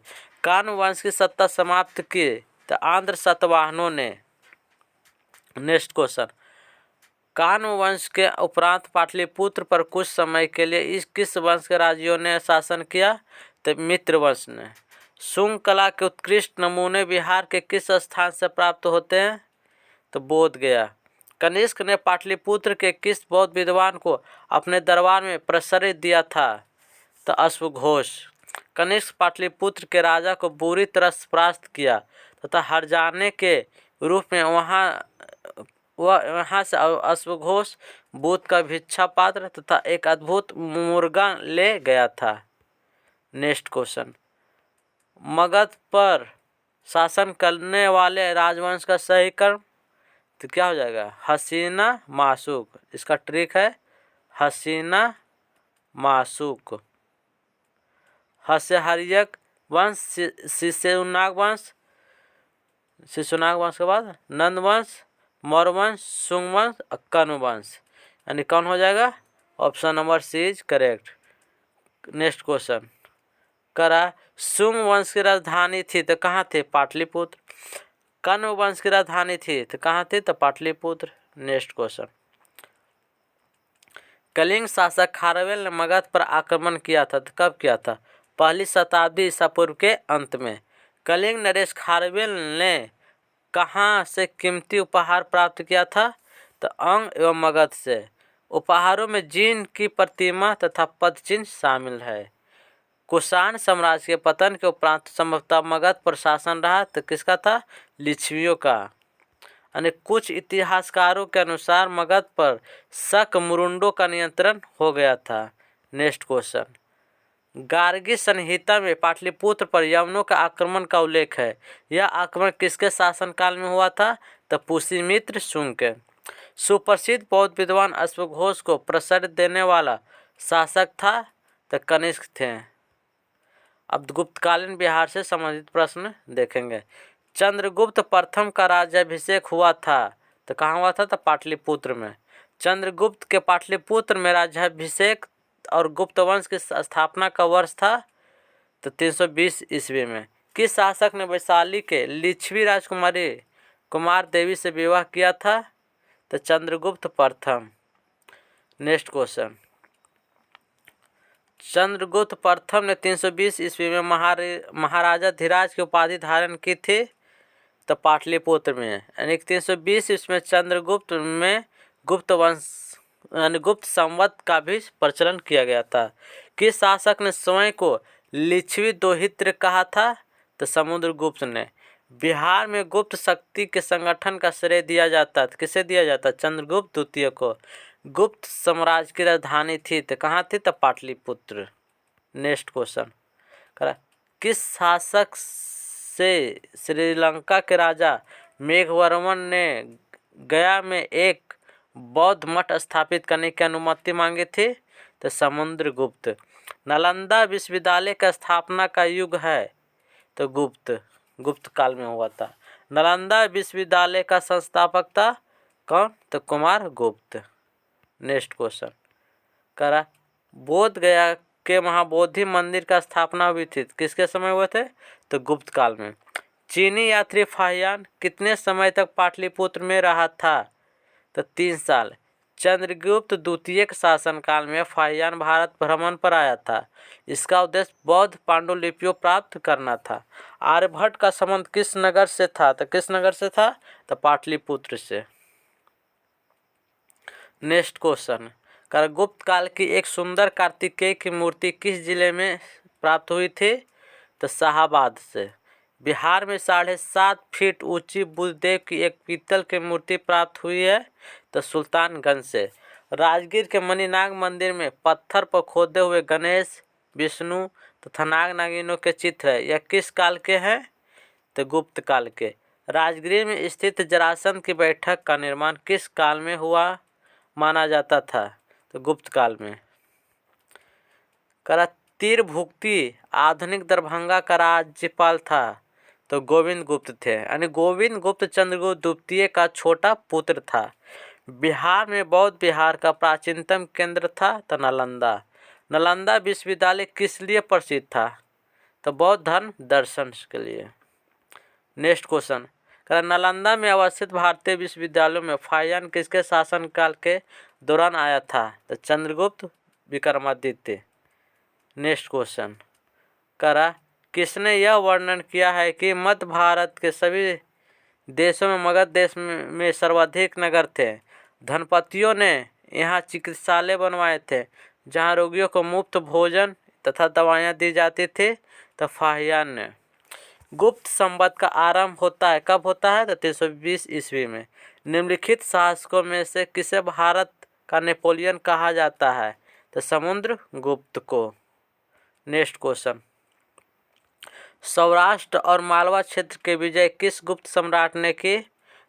कण्व वंश की सत्ता समाप्त की तो आंध्र सातवाहनों ने। नेक्स्ट क्वेश्चन, कण्व वंश के उपरांत पाटलिपुत्र पर कुछ समय के लिए किस वंश के राजियों ने शासन किया? तो मित्र वंश ने। शुंग कला के उत्कृष्ट नमूने बिहार के किस स्थान से प्राप्त होते हैं? तो बोध गया। कनिष्क ने पाटलिपुत्र के किस बौद्ध विद्वान को अपने दरबार में प्रश्रय दिया था? तो अश्वघोष। कनिष्क पाटलिपुत्र के राजा को बुरी तरह परास्त किया तथा हर्जाने के रूप में वहाँ से अश्वघोष बुद्ध का भिक्षा पात्र तथा एक अद्भुत मुर्गा ले गया था। नेक्स्ट क्वेश्चन, मगध पर शासन करने वाले राजवंश का सही क्रम तो क्या हो जाएगा? हसीना माशुक। इसका ट्रिक है हसीना माशुक। हस्यहर्यक वंश, शिशुनाग वंश के बाद नंद वंश, मौर्य वंश, शुंग वंश, कण्व वंश, यानी कौन हो जाएगा? Option number C is correct. Next question, करा शुंग वंश की राजधानी थी तो कहाँ थे? पाटलिपुत्र। कण्व वंश की राजधानी थी तो कहाँ थी? तो पाटलिपुत्र। नेक्स्ट क्वेश्चन, कलिंग शासक खारवेल ने मगध पर आक्रमण किया था। तो कब किया था? 1ली शताब्दी ईसा पूर्व के अंत में। कलिंग नरेश खारवेल ने कहाँ से कीमती उपहार प्राप्त किया था? तो अंग एवं मगध से। उपहारों में जीन की प्रतिमा तथा पदचिन्ह शामिल है। कुषाण साम्राज्य के पतन के उपरांत संभवतः मगध पर शासन रहा। तो किसका था? लिच्छवियों का। यानी कुछ इतिहासकारों के अनुसार मगध पर शक मुरुंडों का नियंत्रण हो गया था। नेक्स्ट क्वेश्चन, गार्गी संहिता में पाटलिपुत्र पर यवनों का आक्रमण का उल्लेख है। यह आक्रमण किसके शासनकाल में हुआ था? तो पुष्यमित्र शुंग के। सुप्रसिद्ध बौद्ध विद्वान अश्वघोष को प्रश्रय देने वाला शासक था। तो कनिष्क थे। अब गुप्तकालीन बिहार से संबंधित प्रश्न देखेंगे। चंद्रगुप्त प्रथम का राज्याभिषेक हुआ था। तो कहाँ हुआ था? तो पाटलिपुत्र में। चंद्रगुप्त के पाटलिपुत्र में राज्याभिषेक और गुप्त वंश की स्थापना का वर्ष था। तो 320 ईस्वी में। किस शासक ने वैशाली के लिच्छवी राजकुमारी कुमार देवी से विवाह किया था? तो चंद्रगुप्त प्रथम। नेक्स्ट क्वेश्चन, चंद्रगुप्त प्रथम ने 320 ईस्वी में महाराजा धीराज की उपाधि धारण की थी। तो पाटलिपुत्र में। यानी 320 ईस्वी में चंद्रगुप्त में गुप्त वंश यानी गुप्त संवत का भी प्रचलन किया गया था। किस शासक ने स्वयं को लिच्छवी दोहित्र कहा था? तो समुद्रगुप्त ने। बिहार में गुप्त शक्ति के संगठन का श्रेय दिया जाता। किसे दिया जाता? चंद्रगुप्त द्वितीय को। गुप्त साम्राज्य की राजधानी थी। तो कहाँ थी? तो पाटलिपुत्र। नेक्स्ट क्वेश्चन, किस शासक से श्रीलंका के राजा मेघवर्मन ने गया में एक बौद्ध मठ स्थापित करने की अनुमति मांगी थी? तो समुद्रगुप्त। नालंदा विश्वविद्यालय का स्थापना का युग है। तो गुप्त काल में हुआ था। नालंदा विश्वविद्यालय का संस्थापक था कौन? तो कुमार गुप्त। नेक्स्ट क्वेश्चन, बोध गया के महाबोधि मंदिर का स्थापना हुई थी। किसके समय हुए थे? तो गुप्त काल में। चीनी यात्री फाहियान कितने समय तक पाटलिपुत्र में रहा था? तो 3 साल। चंद्रगुप्त द्वितीय के शासनकाल में फाहियान भारत भ्रमण पर आया था। इसका उद्देश्य बौद्ध पांडुलिपियों प्राप्त करना था। आर्यभट्ट का संबंध किस नगर से था? तो किस नगर से था? तो पाटलिपुत्र से। नेक्स्ट क्वेश्चन, गुप्त काल की एक सुंदर कार्तिकेय की मूर्ति किस जिले में प्राप्त हुई थी? तो शाहाबाद से। बिहार में 7.5 फीट ऊंची बुद्धदेव की एक पीतल की मूर्ति प्राप्त हुई है। तो सुल्तानगंज से। राजगीर के मणिनाग मंदिर में पत्थर पर खोदे हुए गणेश, विष्णु तथा नाग नागिनों के चित्र है। यह किस काल के हैं? तो गुप्त काल के। राजगीर में स्थित जरासंध की बैठक का निर्माण किस काल में हुआ माना जाता था? तो गुप्त काल में। तीरभुक्ति आधुनिक दरभंगा का राज्यपाल था। तो गोविंद गुप्त थे। यानी गोविंद गुप्त चंद्रगुप्त द्वितीय का छोटा पुत्र था। बिहार में बौद्ध बिहार का प्राचीनतम केंद्र था। तो नालंदा। नालंदा विश्वविद्यालय किस लिए प्रसिद्ध था? तो बौद्ध धर्म दर्शन के लिए। नेक्स्ट क्वेश्चन, नालंदा में अवस्थित भारतीय विश्वविद्यालयों में फाहियान किसके शासनकाल के दौरान आया था? तो चंद्रगुप्त विक्रमादित्य। नेक्स्ट क्वेश्चन, किसने यह वर्णन किया है कि मध्य भारत के सभी देशों में मगध देश में सर्वाधिक नगर थे? धनपतियों ने यहाँ चिकित्सालय बनवाए थे जहाँ रोगियों को मुफ्त भोजन तथा दवाइयाँ दी जाती थी। तो फाहियान ने। गुप्त संवत का आरंभ होता है कब होता है? तो 320 ईस्वी में। निम्नलिखित शासकों में से किसे भारत का नेपोलियन कहा जाता है? तो समुद्रगुप्त को। नेक्स्ट क्वेश्चन, सौराष्ट्र और मालवा क्षेत्र के विजय किस गुप्त सम्राट ने की?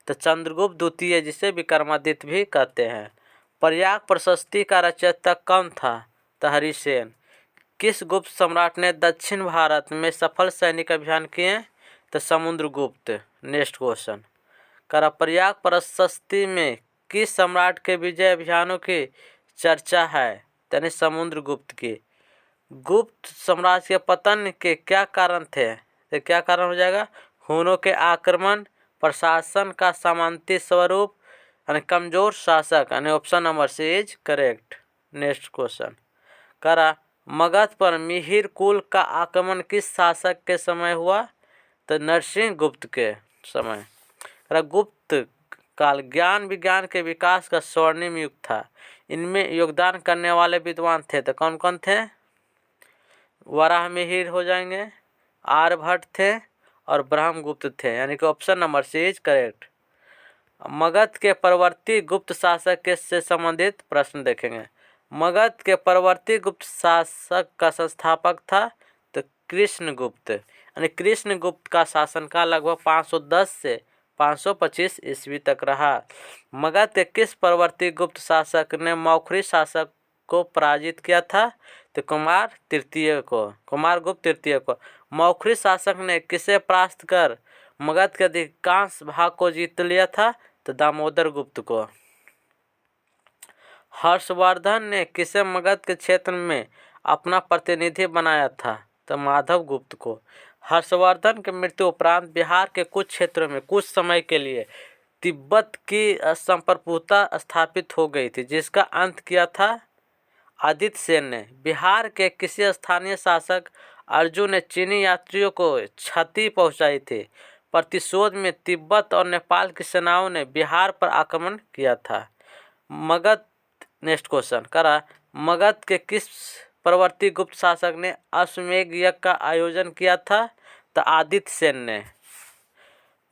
तो चंद्रगुप्त द्वितीय, जिसे विक्रमादित्य भी कहते हैं। प्रयाग प्रशस्ति का रचयिता कौन था? तो हरिसेन। किस गुप्त सम्राट ने दक्षिण भारत में सफल सैनिक अभियान किए? तो समुद्रगुप्त। नेक्स्ट क्वेश्चन, प्रयाग प्रशस्ति में किस सम्राट के विजय अभियानों की चर्चा है? यानी समुद्रगुप्त की। गुप्त साम्राज्य के पतन के क्या कारण थे? तो क्या कारण हो जाएगा? हुनों के आक्रमण, प्रशासन का सामंती स्वरूप, यानी कमजोर शासक। यानी option number C is correct. Next question करा मगध पर मिहिर कुल का आक्रमण किस शासक के समय हुआ? तो नरसिंह गुप्त के समय। करा गुप्त काल ज्ञान विज्ञान के विकास का स्वर्णिम युग था। इनमें योगदान करने वाले विद्वान थे तो कौन कौन थे? वराह मिहिर हो जाएंगे, आर्यभट्ट थे और ब्रह्मगुप्त थे, यानी कि option number C is correct. Magadha के परवर्ती गुप्त शासक के से संबंधित प्रश्न देखेंगे। मगध के परवर्ती गुप्त शासक का संस्थापक था तो कृष्णगुप्त, यानी कृष्णगुप्त का शासनकाल लगभग 510 से 525 ईस्वी तक रहा। मगध के किस परवर्ती गुप्त शासक ने मौखरी शासक को पराजित किया था? तो कुमारगुप्त तृतीय को। मौखरी शासक ने किसे परास्त कर मगध के अधिकांश भाग को जीत लिया था? तो दामोदर गुप्त को। हर्षवर्धन ने किसे मगध के क्षेत्र में अपना प्रतिनिधि बनाया था? तो माधव गुप्त को। हर्षवर्धन की मृत्यु उपरांत बिहार के कुछ क्षेत्रों में कुछ समय के लिए तिब्बत की संप्रभुता स्थापित हो गई थी, जिसका अंत किया था आदित्य सेन ने। बिहार के किसी स्थानीय शासक अर्जुन ने चीनी यात्रियों को क्षति पहुंचाई थी। प्रतिशोध में तिब्बत और नेपाल की सेनाओं ने बिहार पर आक्रमण किया था। मगध नेक्स्ट क्वेश्चन करा मगध के किस परवर्ती गुप्त शासक ने अश्वमेध यज्ञ का आयोजन किया था? तो आदित्य सेन ने।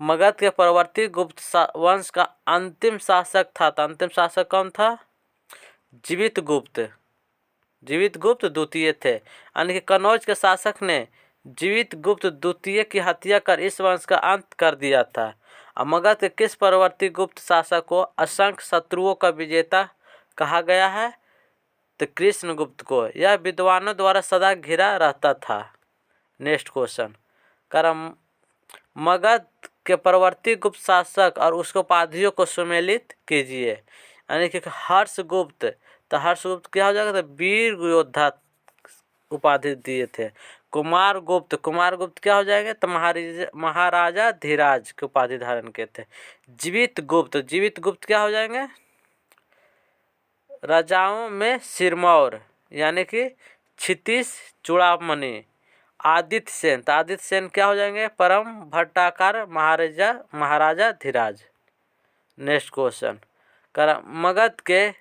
मगध के परवर्ती गुप्त वंश का अंतिम शासक था, तो अंतिम शासक कौन था? जीवित गुप्त द्वितीय थे, यानी कि कनौज के शासक ने जीवित गुप्त द्वितीय की हत्या कर इस वंश का अंत कर दिया था। मगध के किस परवर्ती गुप्त शासक को असंख्य शत्रुओं का विजेता कहा गया है? तो कृष्णगुप्त को। यह विद्वानों द्वारा सदा घिरा रहता था। नेक्स्ट क्वेश्चन करम मगध के परवर्ती गुप्त शासक और उसके उपाधियों को सुमेलित कीजिए, यानी कि हर्षगुप्त। तो हर्षगुप्त क्या हो जाएगा? तो वीर योद्धा उपाधि दिए थे। कुमारगुप्त क्या हो जाएंगे? तो महाराजा धीराज की उपाधि धारण किए थे। जीवित गुप्त क्या हो जाएंगे? राजाओं में सिरमौर, यानी कि क्षितिज चूड़ामणि। आदित्य सेन क्या हो जाएंगे? परम भट्टाकार महाराजा धीराज। नेक्स्ट क्वेश्चन कर मगध के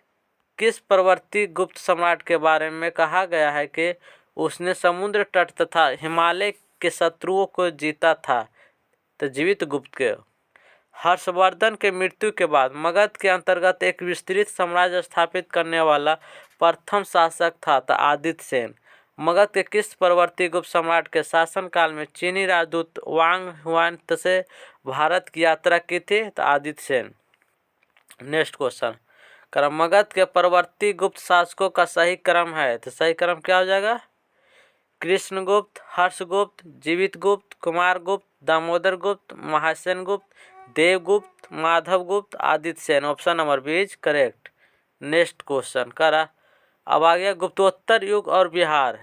किस परवर्ती गुप्त सम्राट के बारे में कहा गया है कि उसने समुद्र तट तथा हिमालय के शत्रुओं को जीता था? तो जीवित गुप्त के। हर्षवर्धन के मृत्यु के बाद मगध के अंतर्गत एक विस्तृत साम्राज्य स्थापित करने वाला प्रथम शासक था तो आदित्य सेन। मगध के किस परवर्ती गुप्त सम्राट के शासनकाल में चीनी राजदूत वांग हुआन से भारत की यात्रा की थी? तो आदित्य सेन। नेक्स्ट क्वेश्चन कर मगध के परवर्ती गुप्त शासकों का सही क्रम है, तो सही क्रम क्या हो जाएगा? कृष्णगुप्त, हर्षगुप्त, जीवित गुप्त, कुमारगुप्त, दामोदर गुप्त, महासेन गुप्त, Devagupta, Madhava Gupta, Aditya Sena. Option number B is correct. Next question करा अब आ गया गुप्तोत्तर युग और बिहार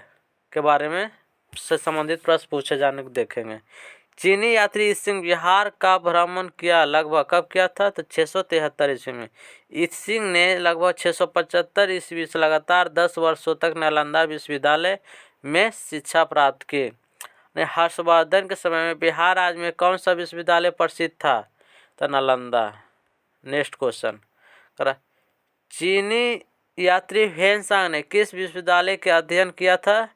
के बारे में से संबंधित प्रश्न पूछे जाने को देखेंगे। चीनी यात्री ईत्सिंग बिहार का भ्रमण किया, लगभग कब किया था? तो 673 ईस्वी में। ईत्सिंग ने लगभग 675 ईस्वी से लगातार 10 वर्षों तक नालंदा विश्वविद्यालय में शिक्षा प्राप्त की। हर्षवर्धन के समय में बिहार राज्य में कौन सा विश्वविद्यालय प्रसिद्ध था? तो नालंदा। नेक्स्ट क्वेश्चन करा चीनी यात्री ह्वेनसांग ने किस विश्वविद्यालय के अध्ययन किया था?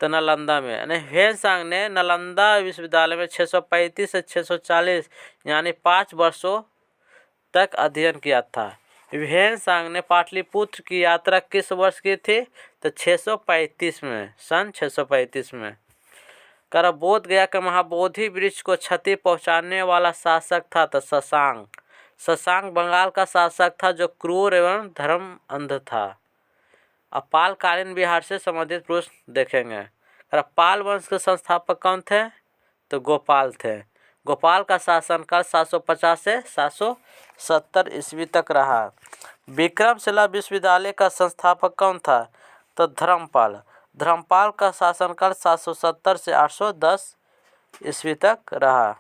तो नालंदा में। यानी ह्वेनसांग ने नालंदा विश्वविद्यालय में 635 से 640 यानी 5 वर्षों तक अध्ययन किया था। ह्वेनसांग ने पाटलिपुत्र की यात्रा किस वर्ष की थी? तो 635 में, सन 635 में। कर बोध गया के महाबोधि वृक्ष को क्षति पहुंचाने वाला शासक था तो शशांक बंगाल का शासक था जो क्रूर एवं धर्म अंध था। अब पालकालीन बिहार से संबंधित प्रश्न देखेंगे। पाल वंश के संस्थापक कौन थे? तो गोपाल थे। गोपाल का शासनकाल 750 से 770 ईस्वी तक रहा। विक्रमशिला विश्वविद्यालय का संस्थापक कौन था? तो धर्मपाल का शासनकाल 770 से 810 ईस्वी तक रहा।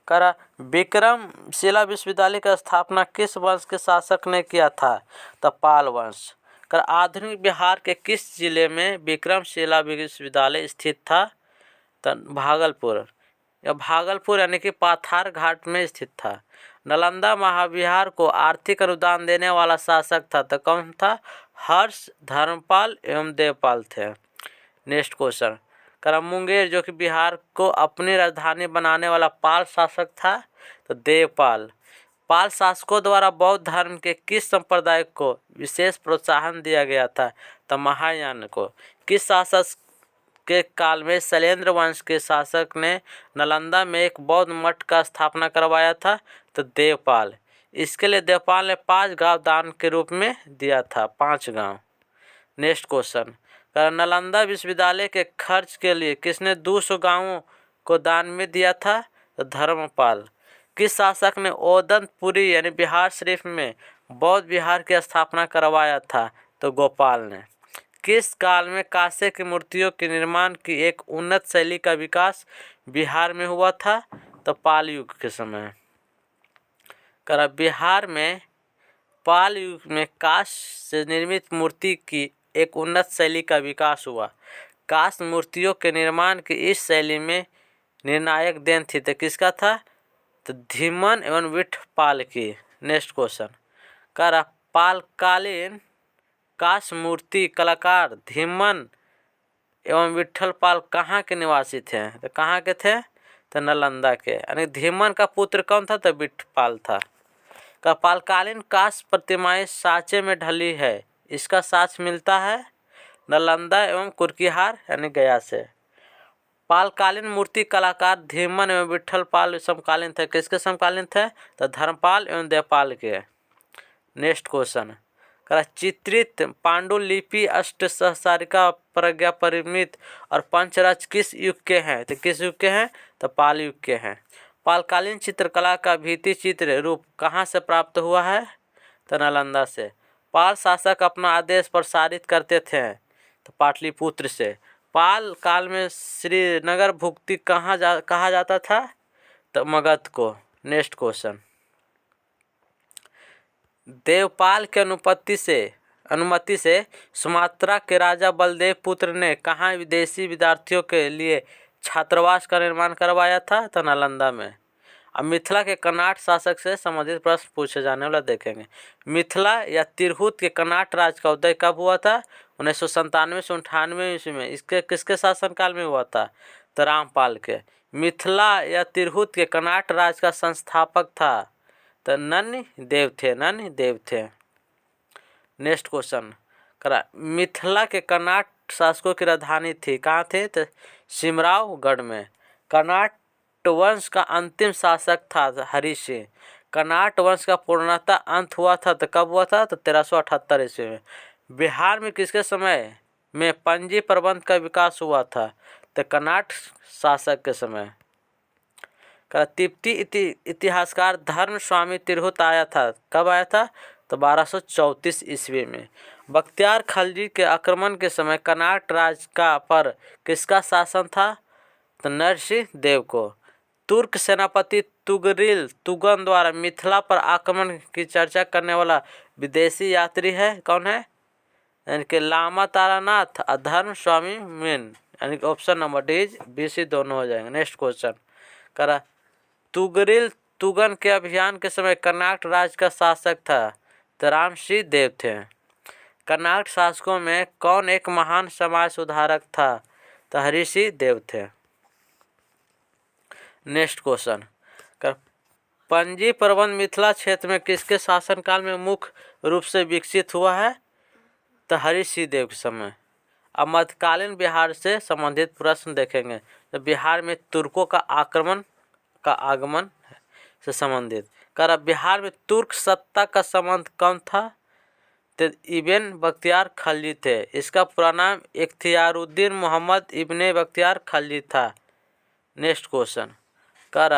करा विक्रमशिला विश्वविद्यालय की स्थापना किस वंश के शासक ने किया था? तो पाल वंश। कर आधुनिक बिहार के किस जिले में विक्रमशिला विश्वविद्यालय स्थित था? तो भागलपुर। यह भागलपुर यानी कि पाथार घाट में स्थित था। नालंदा महाविहार को आर्थिक अनुदान देने वाला शासक था तो कौन था? हर्ष, धर्मपाल एवं देवपाल थे। नेक्स्ट क्वेश्चन, कर मुंगेर जो कि बिहार को अपनी राजधानी बनाने वाला पाल शासक था? तो देवपाल। पाल शासकों द्वारा बौद्ध धर्म के किस संप्रदाय को विशेष प्रोत्साहन दिया गया था? तो महायान को। किस शासक के काल में शैलेंद्र वंश के शासक ने नालंदा में एक बौद्ध मठ का स्थापना करवाया था? तो देवपाल। इसके लिए देवपाल ने 5 गांव दान के रूप में दिया था, 5 गांव। नेक्स्ट क्वेश्चन, नालंदा विश्वविद्यालय के खर्च के लिए किसने 200 गांवों को दान में दिया था? तो धर्मपाल। किस शासक ने ओदंतपुरी यानी बिहार शरीफ में बौद्ध विहार की स्थापना करवाया था? तो गोपाल ने। किस काल में कांसे की मूर्तियों के निर्माण की एक उन्नत शैली का विकास बिहार में हुआ था? तो पाल युग के समय। करा बिहार में पाल युग में कांस्य से निर्मित मूर्ति की एक उन्नत शैली का विकास हुआ। कांस्य मूर्तियों के निर्माण की इस शैली में निर्णायक देन थी तो किसका था? तो धीमन एवं विठपाल की। नेक्स्ट क्वेश्चन, करा पालकालीन कांस्य मूर्ति कलाकार धीमन एवं विठलपाल कहाँ के निवासी थे? तो कहाँ के थे? तो नालंदा के। यानी धीमन का पुत्र कौन था? तो विठपाल था। का पालकालीन कांस्य प्रतिमाएं सांचे में ढली है, इसका साक्ष्य मिलता है नालंदा एवं कुर्किहार यानी गया से। पालकालीन मूर्ति कलाकार धीमन एवं विठलपाल समकालीन थे। किसके समकालीन थे? तो धर्मपाल एवं देवपाल के। नेक्स्ट क्वेश्चन, चित्रित पांडुलिपि अष्टसहस्रारिका प्रज्ञा परिमित और पंचरज किस युग के हैं? तो किस युग के हैं? तो पाल युग के हैं। पालकालीन चित्रकला का भित्ति चित्र रूप कहाँ से प्राप्त हुआ है? तो नालंदा से। पाल शासक अपना आदेश प्रसारित करते थे तो पाटलिपुत्र से। पाल काल में श्रीनगर भुक्ति कहा जाता था? तो मगध को। नेक्स्ट क्वेश्चन, देवपाल के अनुमति से सुमात्रा के राजा बलदेव पुत्र ने कहाँ विदेशी विद्यार्थियों के लिए छात्रावास का निर्माण करवाया था? तो नालंदा में। अब मिथिला के कन्नाट शासक से संबंधित प्रश्न पूछे जाने वाला देखेंगे। मिथिला या तिरहुत के कन्नाट राज्य का उदय कब हुआ था? 1997 से 98 ईस्वी में। इसके किसके शासनकाल में हुआ था? तो रामपाल के। मिथिला या तिरहुत के कन्नाट राज्य का संस्थापक था? तो नन्ही देव थे। नेक्स्ट क्वेश्चन, करा मिथिला के कन्नाट शासकों की राजधानी थी, कहाँ थे? तो सिमरावगढ़ में। कन्नाट वंश का अंतिम शासक था हरिसिंह। कन्नाट वंश का पूर्णतः अंत हुआ था तो कब हुआ था? तो 1378 ईस्वी में। बिहार में किसके समय में पंजी प्रबंध का विकास हुआ था? तो कन्नाट शासक के समय। तिब्बती इतिहासकार धर्म स्वामी तिरहुत आया था, कब आया था? तो 1234 ईस्वी में। बख्तियार खलजी के आक्रमण के समय कन्नाट राज्य का पर किसका शासन था? तो नरसिंह देव को। तुर्क सेनापति तुगरिल तुगन द्वारा मिथिला पर आक्रमण की चर्चा करने वाला विदेशी यात्री है, कौन है? यानी कि लामा तारानाथ और धर्म स्वामी मीन। यानी कि option number D B C दोनों हो जाएंगे। नेक्स्ट क्वेश्चन, करा तुगरिल तुगन के अभियान के समय कन्नाट राज्य का शासक था? तो रामसिंह देव थे। कन्नाट शासकों में कौन एक महान समाज सुधारक था? तो हरिसिंह देव थे। नेक्स्ट क्वेश्चन, पंजी प्रबंध मिथिला क्षेत्र में किसके शासनकाल में मुख्य रूप से विकसित हुआ है? तो हरिसिंह देव के समय। अब मध्यकालीन बिहार से संबंधित प्रश्न देखेंगे। तो बिहार में तुर्कों का आगमन से संबंधित। कर बिहार में तुर्क सत्ता का संबंध कौन था? तो इब्न बख्तियार खलजी थे। इसका पूरा नाम इख्तियारुद्दीन मोहम्मद इब्ने बख्तियार खलजी था। नेक्स्ट क्वेश्चन, कर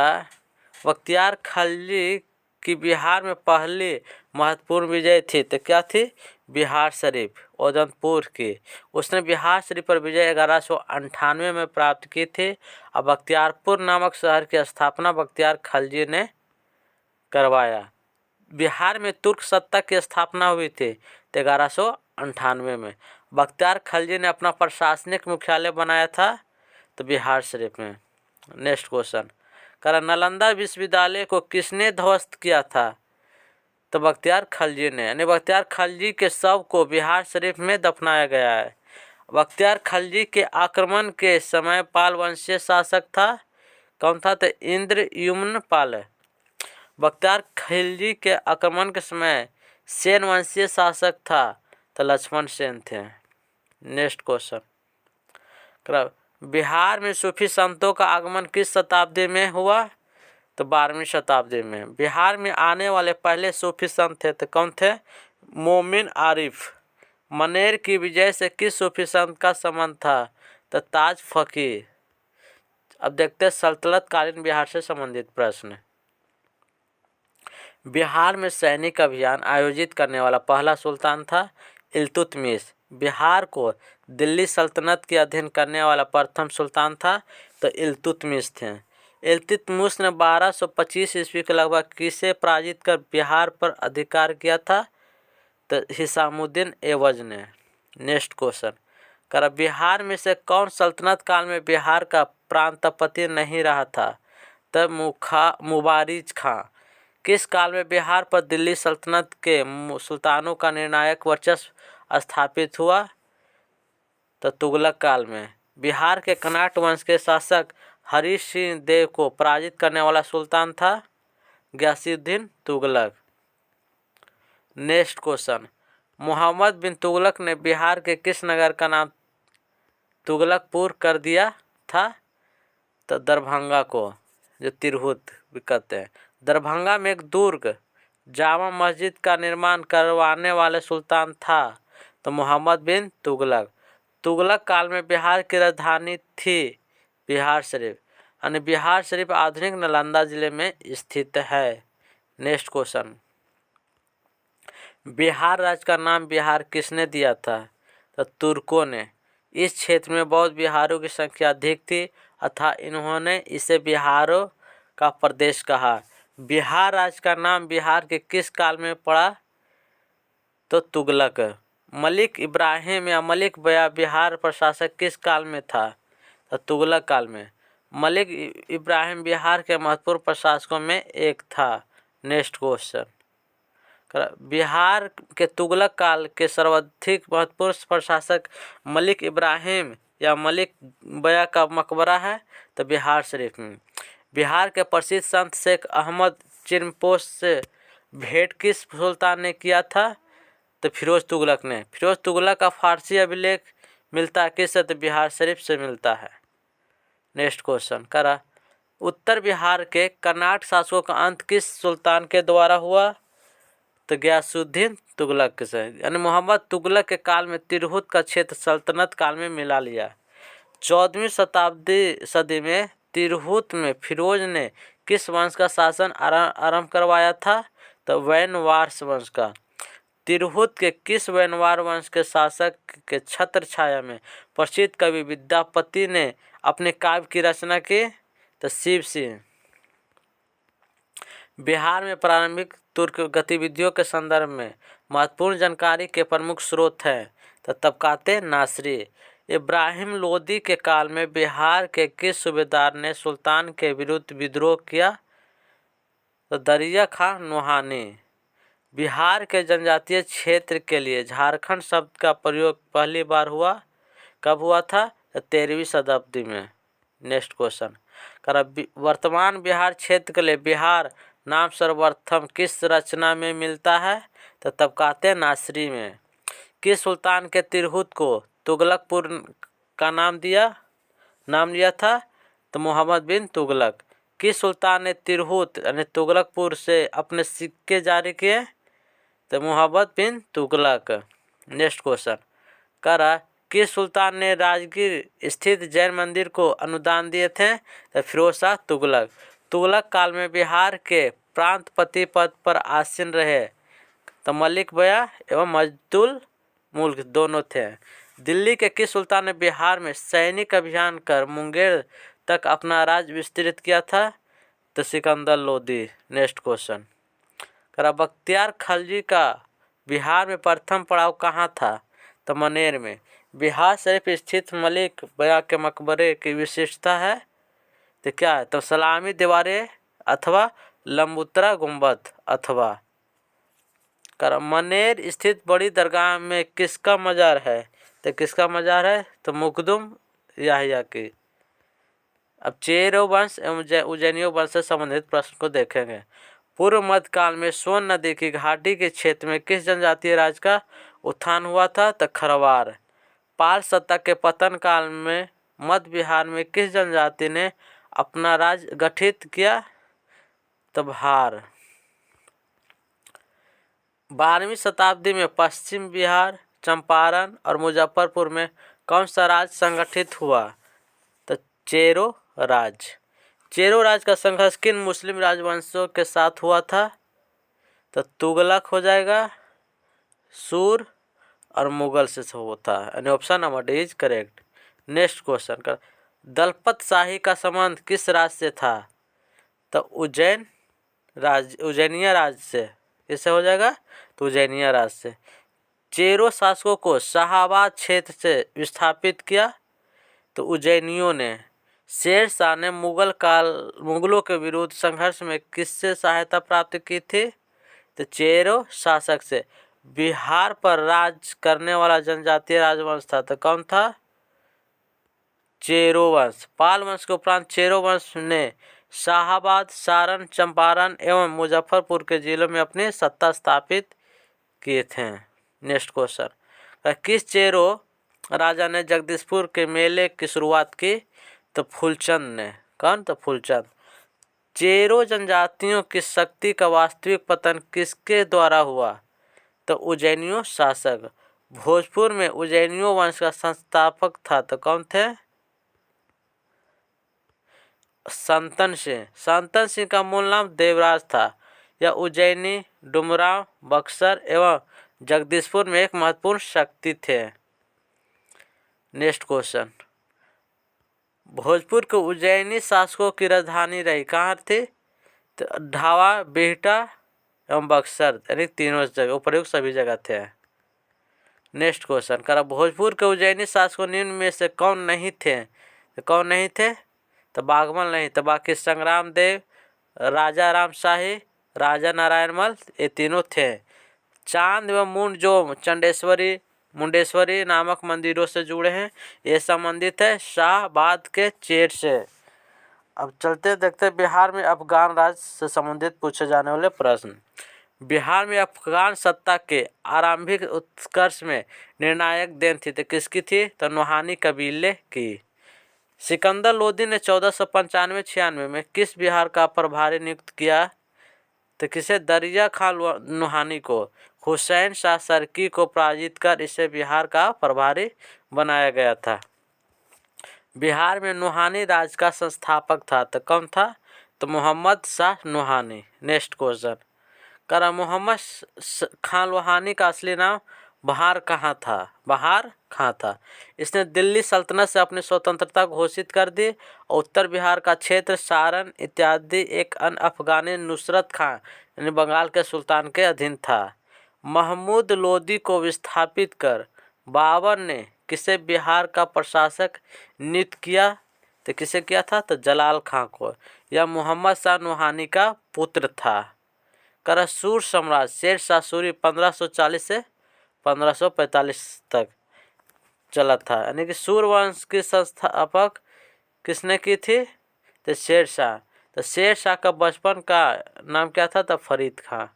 बख्तियार खलजी कि बिहार में पहली महत्वपूर्ण विजय थी तो क्या थी? बिहार शरीफ, उदयपुर की। उसने बिहार शरीफ पर विजय 1198 में प्राप्त की थी। अब बख्तियारपुर नामक शहर की स्थापना बख्तियार खलजी ने करवाया। बिहार में तुर्क सत्ता की स्थापना हुई थी 1198 में। बख्तियार खलजी ने अपना प्रशासनिक मुख्यालय बनाया था तो बिहार शरीफ में। नेक्स्ट क्वेश्चन, नालंदा विश्वविद्यालय को किसने ध्वस्त किया था? तो बख्तियार खलजी ने, यानी बख्तियार खलजी के शव को बिहार शरीफ में दफनाया गया है। बख्तियार खलजी के आक्रमण के समय पाल वंशीय शासक था, कौन था? तो इंद्रयुम्न पाल। बख्तियार खिलजी के आक्रमण के समय सेन वंशीय शासक था तो लक्ष्मण सेन थे। नेक्स्ट क्वेश्चन, बिहार में सूफी संतों का आगमन किस शताब्दी में हुआ? तो 12वीं शताब्दी में। बिहार में आने वाले पहले सूफी संत थे तो कौन थे? मोमिन आरिफ। मनेर की विजय से किस सूफी संत का संबंध था? तो ताज फकीर। अब देखते हैं सल्तनत कालीन बिहार से संबंधित प्रश्न। बिहार में सैनिक अभियान आयोजित करने वाला पहला सुल्तान था इल्तुतमिश। बिहार को दिल्ली सल्तनत के अधीन करने वाला प्रथम सुल्तान था तो इल्तुतमिश थे। इल्तुतमिश ने 1225 ईस्वी के लगभग किसे पराजित कर बिहार पर अधिकार किया था? तो हिसामुद्दीन ऐबज ने। नेक्स्ट क्वेश्चन, बिहार में से कौन सल्तनत काल में बिहार का प्रांतपति नहीं रहा था? तो मुबारिज खां। किस काल में बिहार पर दिल्ली सल्तनत के सुल्तानों का निर्णायक वर्चस्व स्थापित हुआ? तो तुगलक काल में। बिहार के कनाट वंश के शासक हरीश सिंह देव को पराजित करने वाला सुल्तान था गयासुद्दीन तुगलक। नेक्स्ट क्वेश्चन, मोहम्मद बिन तुगलक ने बिहार के किस नगर का नाम तुगलकपुर कर दिया था? तो दरभंगा को, जो तिरहुत भी कहते हैं। दरभंगा में एक दुर्ग जामा मस्जिद का निर्माण करवाने वाले सुल्तान था तो मोहम्मद बिन तुगलक। तुगलक काल में बिहार की राजधानी थी बिहार शरीफ, यानी बिहार शरीफ आधुनिक नालंदा जिले में स्थित है। नेक्स्ट क्वेश्चन, बिहार राज्य का नाम बिहार किसने दिया था? तो तुर्कों ने। इस क्षेत्र में बौद्ध बिहारों की संख्या अधिक थी अतः इन्होंने इसे बिहारों का प्रदेश कहा। बिहार राज्य का नाम बिहार के किस काल में पड़ा? तो तुगलक। मलिक इब्राहिम या मलिक बया बिहार प्रशासक किस काल में था? तो तुगलक काल में। मलिक इब्राहिम बिहार के महत्वपूर्ण प्रशासकों में एक था। नेक्स्ट क्वेश्चन, बिहार के तुगलक काल के सर्वाधिक महत्वपूर्ण प्रशासक मलिक इब्राहिम या मलिक बया का मकबरा है तो बिहार शरीफ में। बिहार के प्रसिद्ध संत शेख अहमद चिरपोश से भेंट किस सुल्तान ने किया था? तो फिरोज तुगलक ने। फिरोज तुगलक का फारसी अभिलेख मिलता है किससे? तो बिहार शरीफ से मिलता है। नेक्स्ट क्वेश्चन, उत्तर बिहार के कर्नाटक शासकों का अंत किस सुल्तान के द्वारा हुआ? तो गयासुद्दीन तुगलक से, यानी मोहम्मद तुगलक के काल में तिरहुत का क्षेत्र सल्तनत काल में मिला लिया। 14वीं सदी में तिरहुत में फिरोज ने किस वंश का शासन आरंभ करवाया था? तो वैनवार वंश का। तिरहुत के किस वैनवार वंश के शासक के छत्र छाया में प्रसिद्ध कवि विद्यापति ने अपने काव्य की रचना की? तो शिव सिंह। बिहार में प्रारंभिक तुर्क गतिविधियों के संदर्भ में महत्वपूर्ण जानकारी के प्रमुख स्रोत हैं तो तबकाते नासरी। इब्राहिम लोदी के काल में बिहार के किस सूबेदार ने सुल्तान के विरुद्ध विद्रोह किया? तो दरिया खां नोहानी। बिहार के जनजातीय क्षेत्र के लिए झारखंड शब्द का प्रयोग पहली बार हुआ, कब हुआ था? तो 13वीं शताब्दी में। नेक्स्ट क्वेश्चन, वर्तमान बिहार क्षेत्र के लिए बिहार नाम सर्वप्रथम किस रचना में मिलता है? तो तबकाते नासरी में। किस सुल्तान के तिरहुत को तुगलकपुर का नाम लिया था? तो मोहम्मद बिन तुगलक। किस सुल्तान ने तिरहुत यानी तुगलकपुर से अपने सिक्के जारी किए? तो मोहम्मद बिन तुगलक। नेक्स्ट क्वेश्चन, किस सुल्तान ने राजगीर स्थित जैन मंदिर को अनुदान दिए थे? तो फिरोज शाह तुगलक। तुगलक काल में बिहार के प्रांतपति पद पर आसीन रहे तो मलिक बया एवं मजदुल मुल्क दोनों थे। दिल्ली के किस सुल्तान ने बिहार में सैनिक अभियान कर मुंगेर तक अपना राज विस्तृत किया था? तो सिकंदर लोदी। नेक्स्ट क्वेश्चन, बख्तियार खलजी का बिहार में प्रथम पड़ाव कहाँ था? तो मनेर में। बिहार शरीफ स्थित मलिक बया के मकबरे की विशेषता है तो क्या है? तो सलामी दीवारें अथवा लंबुतरा गुंबद अथवा। मनेर स्थित बड़ी दरगाह में किसका मजार है? तो किसका मजार है? तो मुकदुम याहिया की। अब चेरो वंश एवं उज्जैनियों वंश से संबंधित प्रश्न को देखेंगे। पूर्व मध्यकाल में सोन नदी की घाटी के क्षेत्र में किस जनजातीय राज का उत्थान हुआ था? तो खरवार। पाल सत्ता के पतन काल में मध्य बिहार में किस जनजाति ने अपना राज गठित किया? तो भार। 12वीं शताब्दी में पश्चिम बिहार, चंपारण और मुजफ्फरपुर में कौन सा राज संगठित हुआ? तो चेरो राज। चेरो राज का संघर्ष किन मुस्लिम राजवंशों के साथ हुआ था? तो तुगलक हो जाएगा, सूर और मुगल से होता है, यानी option number D is correct. Next question कर, दलपत शाही का संबंध किस राज से था? तो उज्जैनिया राज से। इससे हो जाएगा तो उज्जैनिया राज से। चेरो शासकों को शाहाबाद क्षेत्र से विस्थापित किया तो उज्जैनियों ने। शेर शाह ने मुगलों के विरुद्ध संघर्ष में किससे सहायता प्राप्त की थी? तो चेरो शासक से। बिहार पर राज करने वाला जनजातीय राजवंश था तो कौन था? चेरो वंश। पाल वंश के उपरांत चेरो वंश ने शाहाबाद, सारण, चंपारण एवं मुजफ्फरपुर के जिलों में अपनी सत्ता स्थापित किए थे। नेक्स्ट क्वेश्चन, किस चेरो राजा ने जगदीशपुर के मेले की शुरुआत की? तो फूलचंद ने। कौन? तो फूलचंद। चेरो जनजातियों की शक्ति का वास्तविक पतन किसके द्वारा हुआ? तो उज्जैनियों शासक। भोजपुर में उज्जैनियों वंश का संस्थापक था तो कौन थे? संतन सिंह। संतन सिंह का मूल नाम देवराज था। यह उज्जैनी, डुमरांव, बक्सर एवं जगदीशपुर में एक महत्वपूर्ण शक्ति थे। नेक्स्ट क्वेश्चन, भोजपुर के उज्जैनी शासकों की राजधानी रही कहाँ थी? तो ढावा, बिहटा एवं बक्सर, यानी तीनों जगह उपयुक्त सभी जगह थे। नेक्स्ट क्वेश्चन, भोजपुर के उज्जैनी शासकों निम्न में से कौन नहीं थे? तो कौन नहीं थे? तो बागमल नहीं, तो बाकी संग्राम देव, राजा राम शाही, राजा नारायण मल, ये तीनों थे। चांद एवं मुंड जो मुंडेश्वरी नामक मंदिरों से जुड़े हैं, ये संबंधित है शाहबाद के चेर से। अब चलते देखते बिहार में अफगान राज से संबंधित पूछे जाने वाले प्रश्न। बिहार में अफगान सत्ता के आरंभिक उत्कर्ष में निर्णायक देन थी तो किसकी थी? तो नुहानी कबीले की। सिकंदर लोदी ने 1495-96 में किस बिहार का प्रभारी नियुक्त किया? तो किसे? दरिया खान नुहानी को। हुसैन शाह सरकी को पराजित कर इसे बिहार का प्रभारी बनाया गया था। बिहार में नुहानी राज का संस्थापक था तो कौन था? तो मोहम्मद शाह नुहानी। नेक्स्ट क्वेश्चन, मोहम्मद खान लोहानी का असली नाम बहार खां था। इसने दिल्ली सल्तनत से अपनी स्वतंत्रता घोषित कर दी और उत्तर बिहार का क्षेत्र सारण इत्यादि एक अन्य अफगानी नुसरत खां यानी बंगाल के सुल्तान के अधीन था। महमूद लोदी को विस्थापित कर बाबर ने किसे बिहार का प्रशासक नियुक्त किया? तो किसे किया था? तो जलाल खां को। यह मोहम्मद शाह नुहानी का पुत्र था। सूर सम्राट शेर शाह सूरी 1540 से 1545 तक चला था, यानी कि सूर वंश की संस्थापक किसने की थी? तो शेर शाह। तो शेर शाह का बचपन का नाम क्या था? तो फरीद खां।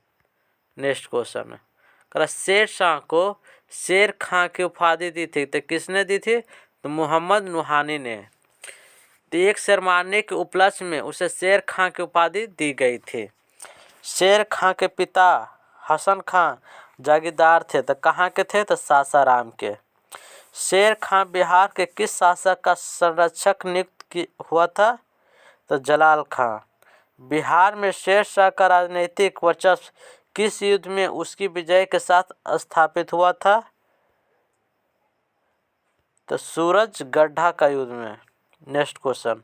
नेक्स्ट क्वेश्चन, शेर शाह को शेर खां की उपाधि दी थी तो किसने दी थी? तो मोहम्मद नुहानी ने। तो एक शेर मारने के उपलक्ष्य में उसे शेर खां की उपाधि दी गई थी। शेर खां के पिता हसन खां जागीरदार थे तो कहाँ के थे? तो सासाराम के। शेर खां बिहार के किस शासक का संरक्षक नियुक्त हुआ था? तो जलाल खां। बिहार में शेर शाह का राजनीतिक वर्चस्व किस युद्ध में उसकी विजय के साथ स्थापित हुआ था? तो सूरजगढ़ का युद्ध में। नेक्स्ट क्वेश्चन,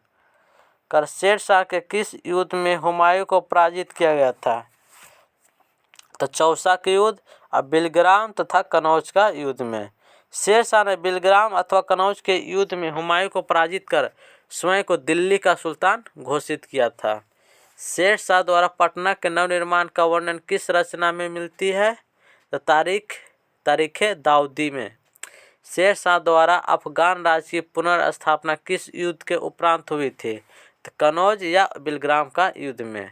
कर शेर शाह के किस युद्ध में हुमायूं को पराजित किया गया था? तो चौसा के युद्ध और बिलग्राम तथा कनौज का युद्ध में। शेर शाह ने बिलग्राम अथवा कनौज के युद्ध में हुमायूं को पराजित कर स्वयं को दिल्ली का सुल्तान घोषित किया था। शेर शाह द्वारा पटना के नवनिर्माण का वर्णन किस रचना में मिलती है? तो तारीखे दाऊदी में। शेर शाह द्वारा अफगान राज्य की पुनर्स्थापना किस युद्ध के उपरांत हुई थी? तो कनौज या बिलग्राम का युद्ध में।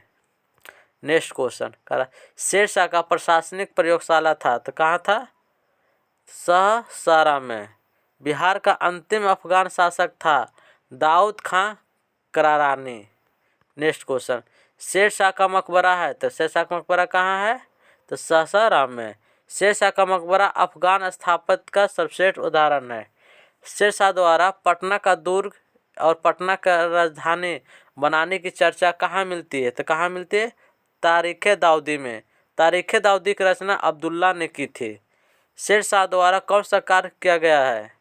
नेक्स्ट क्वेश्चन, शेर शाह का प्रशासनिक प्रयोगशाला था तो कहाँ था? सहसारा में। बिहार का अंतिम अफगान शासक था दाऊद खां करारानी। नेक्स्ट क्वेश्चन, शेर शाह का मकबरा है तो शेर शाह का मकबरा कहाँ है? तो सासाराम में। शेर शाह का मकबरा अफगान स्थापत्य का सर्वश्रेष्ठ उदाहरण है। शेर शाह द्वारा पटना का दुर्ग और पटना का राजधानी बनाने की चर्चा कहाँ मिलती है? तो कहाँ मिलती है? तारीखे दाऊदी में। तारीखे दाऊदी की रचना अब्दुल्ला ने की थी। शेर शाह द्वारा कौन सा कार्य किया गया है?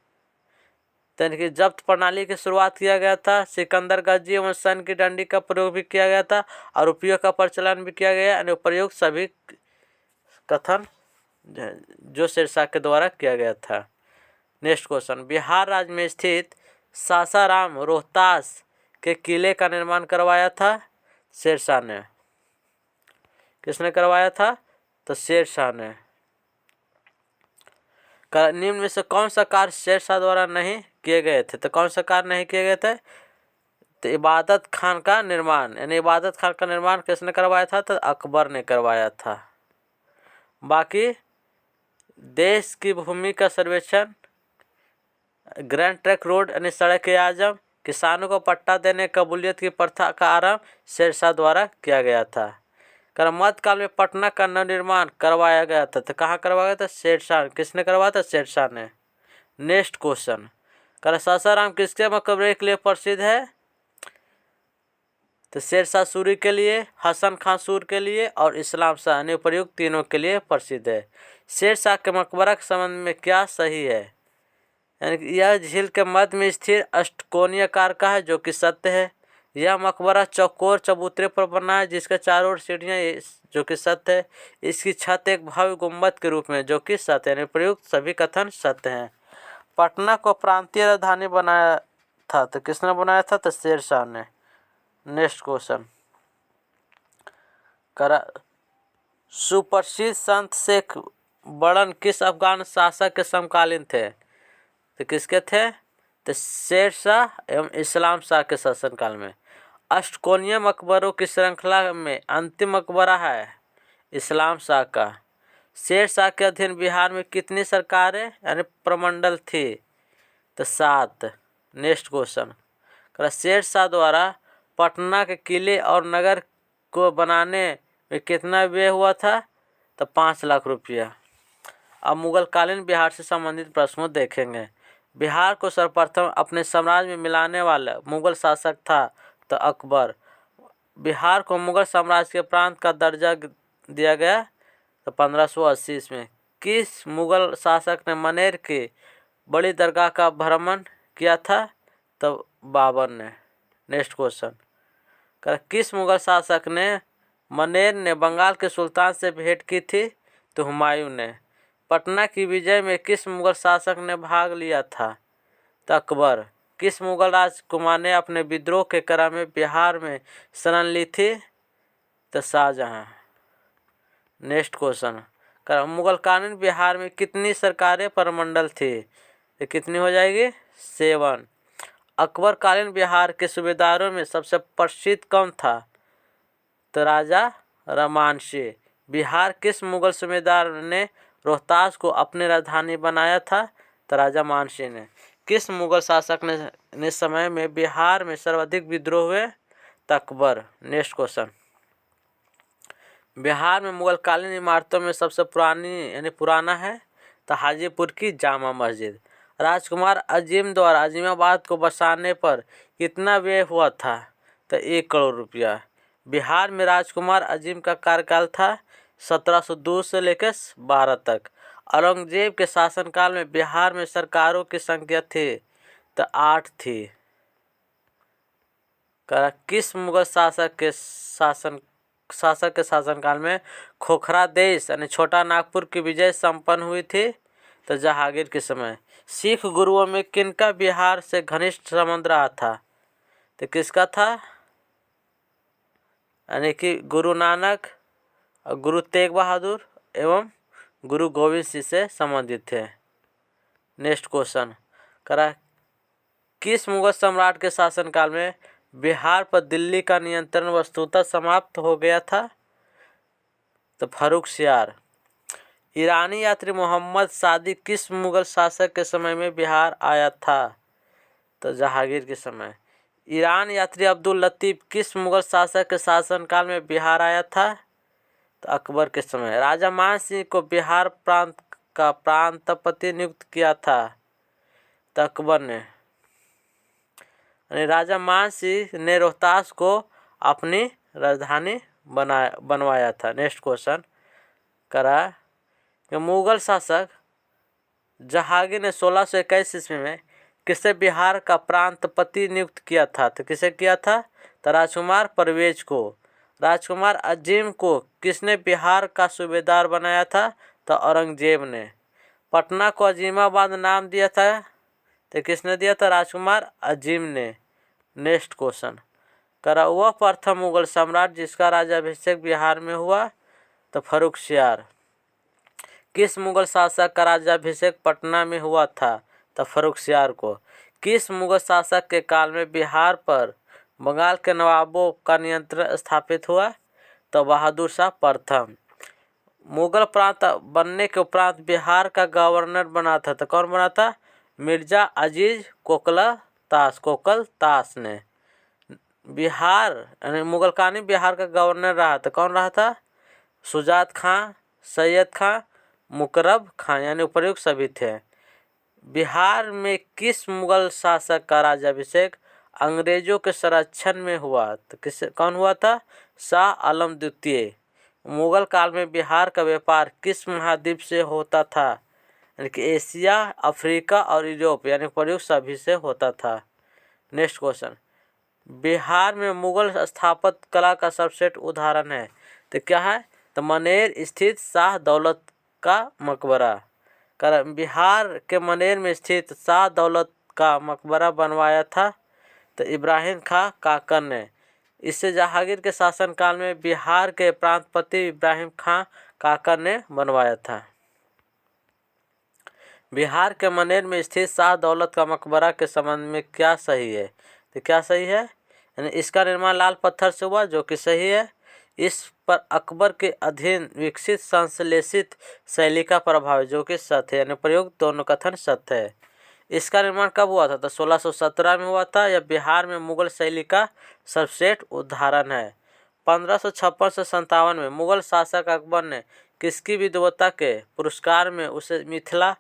यानी कि जब्त प्रणाली की शुरुआत किया गया था। सिकंदर गज्जी एवं सन की डंडी का प्रयोग भी किया गया था और रुपयों का प्रचलन भी किया गया। यानी प्रयोग सभी कथन जो शेर शाह के द्वारा किया गया था। नेक्स्ट क्वेश्चन, बिहार राज्य में स्थित सासाराम रोहतास के किले का निर्माण करवाया था शेर शाह ने। किसने करवाया था? तो शेर शाह ने। निम्न में से कौन सा कार्य शेर शाह द्वारा नहीं किए गए थे? तो कौन सा कार्य नहीं किए गए थे? तो इबादत खान का निर्माण। यानी इबादत खान का निर्माण किसने करवाया था? तो अकबर ने करवाया था। बाकी देश की भूमि का सर्वेक्षण, ग्रैंड ट्रंक रोड यानी सड़क आजम, किसानों को पट्टा देने कबूलियत की प्रथा का आरंभ शेर शाह द्वारा किया गया था। मध्यकाल में पटना का नवनिर्माण करवाया गया था तो कहाँ करवाया गया था? शेर शाह। किसने करवाया था? शेर शाह ने। नेक्स्ट क्वेश्चन, सासाराम किसके मकबरे के लिए प्रसिद्ध है? तो शेर शाह सूरी के लिए, हसन खां सूर के लिए और इस्लाम शाह यानी प्रयुक्त तीनों के लिए प्रसिद्ध है। शेर शाह के मकबरा के संबंध में क्या सही है? यानी कि यह झील के मध्य में स्थिर अष्टकोणीय आकार का है जो कि सत्य है। यह मकबरा चौकोर चबूतरे पर बना है जिसके चारों ओर सीढ़ियाँ जो कि सत्य है। इसकी छत एक भव्य गुंबद के रूप में जो कि सत्य है। यानी प्रयुक्त सभी कथन सत्य हैं। पटना को प्रांतीय राजधानी बनाया था तो किसने बनाया था? तो शेर शाह ने। नेक्स्ट क्वेश्चन, सुप्रसिद्ध संत शेख बड़न किस अफगान शासक के समकालीन थे? तो किसके थे? तो शेर शाह एवं इस्लाम शाह के शासनकाल में। अष्टकोणीय मकबरों की श्रृंखला में अंतिम मकबरा है इस्लाम शाह का। शेर शाह के अधीन बिहार में कितनी सरकारें यानी प्रमंडल थी? तो 7। नेक्स्ट क्वेश्चन, शेर शाह द्वारा पटना के किले और नगर को बनाने में कितना व्यय हुआ था? तो 5 लाख रुपया। अब मुगलकालीन बिहार से संबंधित प्रश्नों देखेंगे। बिहार को सर्वप्रथम अपने साम्राज्य में मिलाने वाला मुगल शासक था तो अकबर। बिहार को मुगल साम्राज्य के प्रांत का दर्जा दिया गया तो 1580 में। किस मुगल शासक ने मनेर की बड़ी दरगाह का भ्रमण किया था? तो बाबर ने। नेक्स्ट क्वेश्चन, किस मुगल शासक ने मनेर ने बंगाल के सुल्तान से भेंट की थी? तो हुमायूं ने। पटना की विजय में किस मुगल शासक ने भाग लिया था? तो अकबर। किस मुगल राजकुमार ने अपने विद्रोह के क्रम में बिहार में शरण ली थी? तो शाहजहां। नेक्स्ट क्वेश्चन, मुगलकालीन बिहार में कितनी सरकारें प्रमंडल थी? तो कितनी हो जाएगी? 7। अकबरकालीन बिहार के सूबेदारों में सबसे प्रसिद्ध कौन था? तो राजा रमान सिंह। बिहार किस मुगल सूबेदार ने रोहतास को अपनी राजधानी बनाया था? तो राजा मान सिंह ने। किस मुगल शासक ने समय में बिहार में सर्वाधिक विद्रोह हुए? तो अकबर। नेक्स्ट क्वेश्चन, बिहार में मुगलकालीन इमारतों में सबसे पुराना है तो हाजीपुर की जामा मस्जिद। राजकुमार अजीम द्वारा अजीमाबाद को बसाने पर कितना व्यय हुआ था? तो 1 करोड़ रुपया। बिहार में राजकुमार अजीम का कार्यकाल था 1702 से लेकर 12 तक। औरंगजेब के शासनकाल में बिहार में सरकारों की संख्या थी तो 8 थी। किस मुगल शासक के शासनकाल में खोखरा देश यानी छोटा नागपुर की विजय संपन्न हुई थी? तो जहांगीर के समय। सिख गुरुओं में किनका बिहार से घनिष्ठ संबंध रहा था? तो किसका था? यानी कि गुरु नानक, गुरु तेग बहादुर एवं गुरु गोविंद सिंह से संबंधित थे। नेक्स्ट क्वेश्चन करा, किस मुगल सम्राट के शासनकाल में बिहार पर दिल्ली का नियंत्रण वस्तुतः समाप्त हो गया था? तो फर्रुखसियार। ईरानी यात्री मोहम्मद सादी किस मुगल शासक के समय में बिहार आया था? तो जहांगीर के समय। ईरान यात्री अब्दुल लतीफ किस मुगल शासक के शासनकाल में बिहार आया था? तो अकबर के समय। राजा मान सिंह को बिहार प्रांत का प्रांतपति नियुक्त किया था? तो अकबर ने। राजा मान सिंह ने रोहतास को अपनी राजधानी बनवाया था। नेक्स्ट क्वेश्चन करा कि मुगल शासक जहांगीर ने 1621 ईस्वी में किसे बिहार का प्रांतपति नियुक्त किया था? तो किसे किया था? तो राजकुमार परवेज को। राजकुमार अजीम को किसने बिहार का सूबेदार बनाया था? तो औरंगजेब ने। पटना को अजीमाबाद नाम दिया था तो किसने दिया था? राजकुमार अजीम ने। नेक्स्ट क्वेश्चन करा, वह प्रथम मुगल सम्राट जिसका राज्याभिषेक बिहार में हुआ? तो फर्रुखसियार। किस मुगल शासक का राज्याभिषेक पटना में हुआ था? तो फर्रुखसियार को। किस मुगल शासक के काल में बिहार पर बंगाल के नवाबों का नियंत्रण स्थापित हुआ? तो बहादुर शाह प्रथम। मुगल प्रांत बनने के उपरांत बिहार का गवर्नर बना था तो कौन बना था? मिर्जा अजीज कोकल तास ने। बिहार यानी मुगलकानी बिहार का गवर्नर रहा तो कौन रहा था? शुजात खां, सैयद खां, मुकरब खां यानी उपर्युक्त सभी थे। बिहार में किस मुगल शासक का राज्याभिषेक अंग्रेजों के संरक्षण में हुआ? तो कौन हुआ था? शाह आलम द्वितीय। मुगल काल में बिहार का व्यापार किस महाद्वीप से होता था? यानी कि एशिया, अफ्रीका और यूरोप यानी प्रयुक्त सभी से होता था। नेक्स्ट क्वेश्चन, बिहार में मुगल स्थापत्य कला का सर्वश्रेष्ठ उदाहरण है तो क्या है? तो मनेर स्थित शाह दौलत का मकबरा। बिहार के मनेर में स्थित शाह दौलत का मकबरा बनवाया था तो इब्राहिम खां काकर ने। इससे जहांगीर के शासनकाल में बिहार के प्रांतपति इब्राहिम खां काकर ने बनवाया था। बिहार के मनेर में स्थित शाह दौलत का मकबरा के संबंध में क्या सही है? तो क्या सही है? यानी इसका निर्माण लाल पत्थर से हुआ जो कि सही है। इस पर अकबर के अधीन विकसित संश्लेषित शैली का प्रभाव है जो कि सत्य है, यानी प्रयुक्त दोनों कथन सत्य है। इसका निर्माण कब हुआ था? तो 1617 में हुआ था। यह बिहार में मुगल शैली का सर्वश्रेष्ठ उदाहरण है। 1556 से 57 में मुगल शासक अकबर ने किसकी विद्वता के पुरस्कार में उसे मिथिला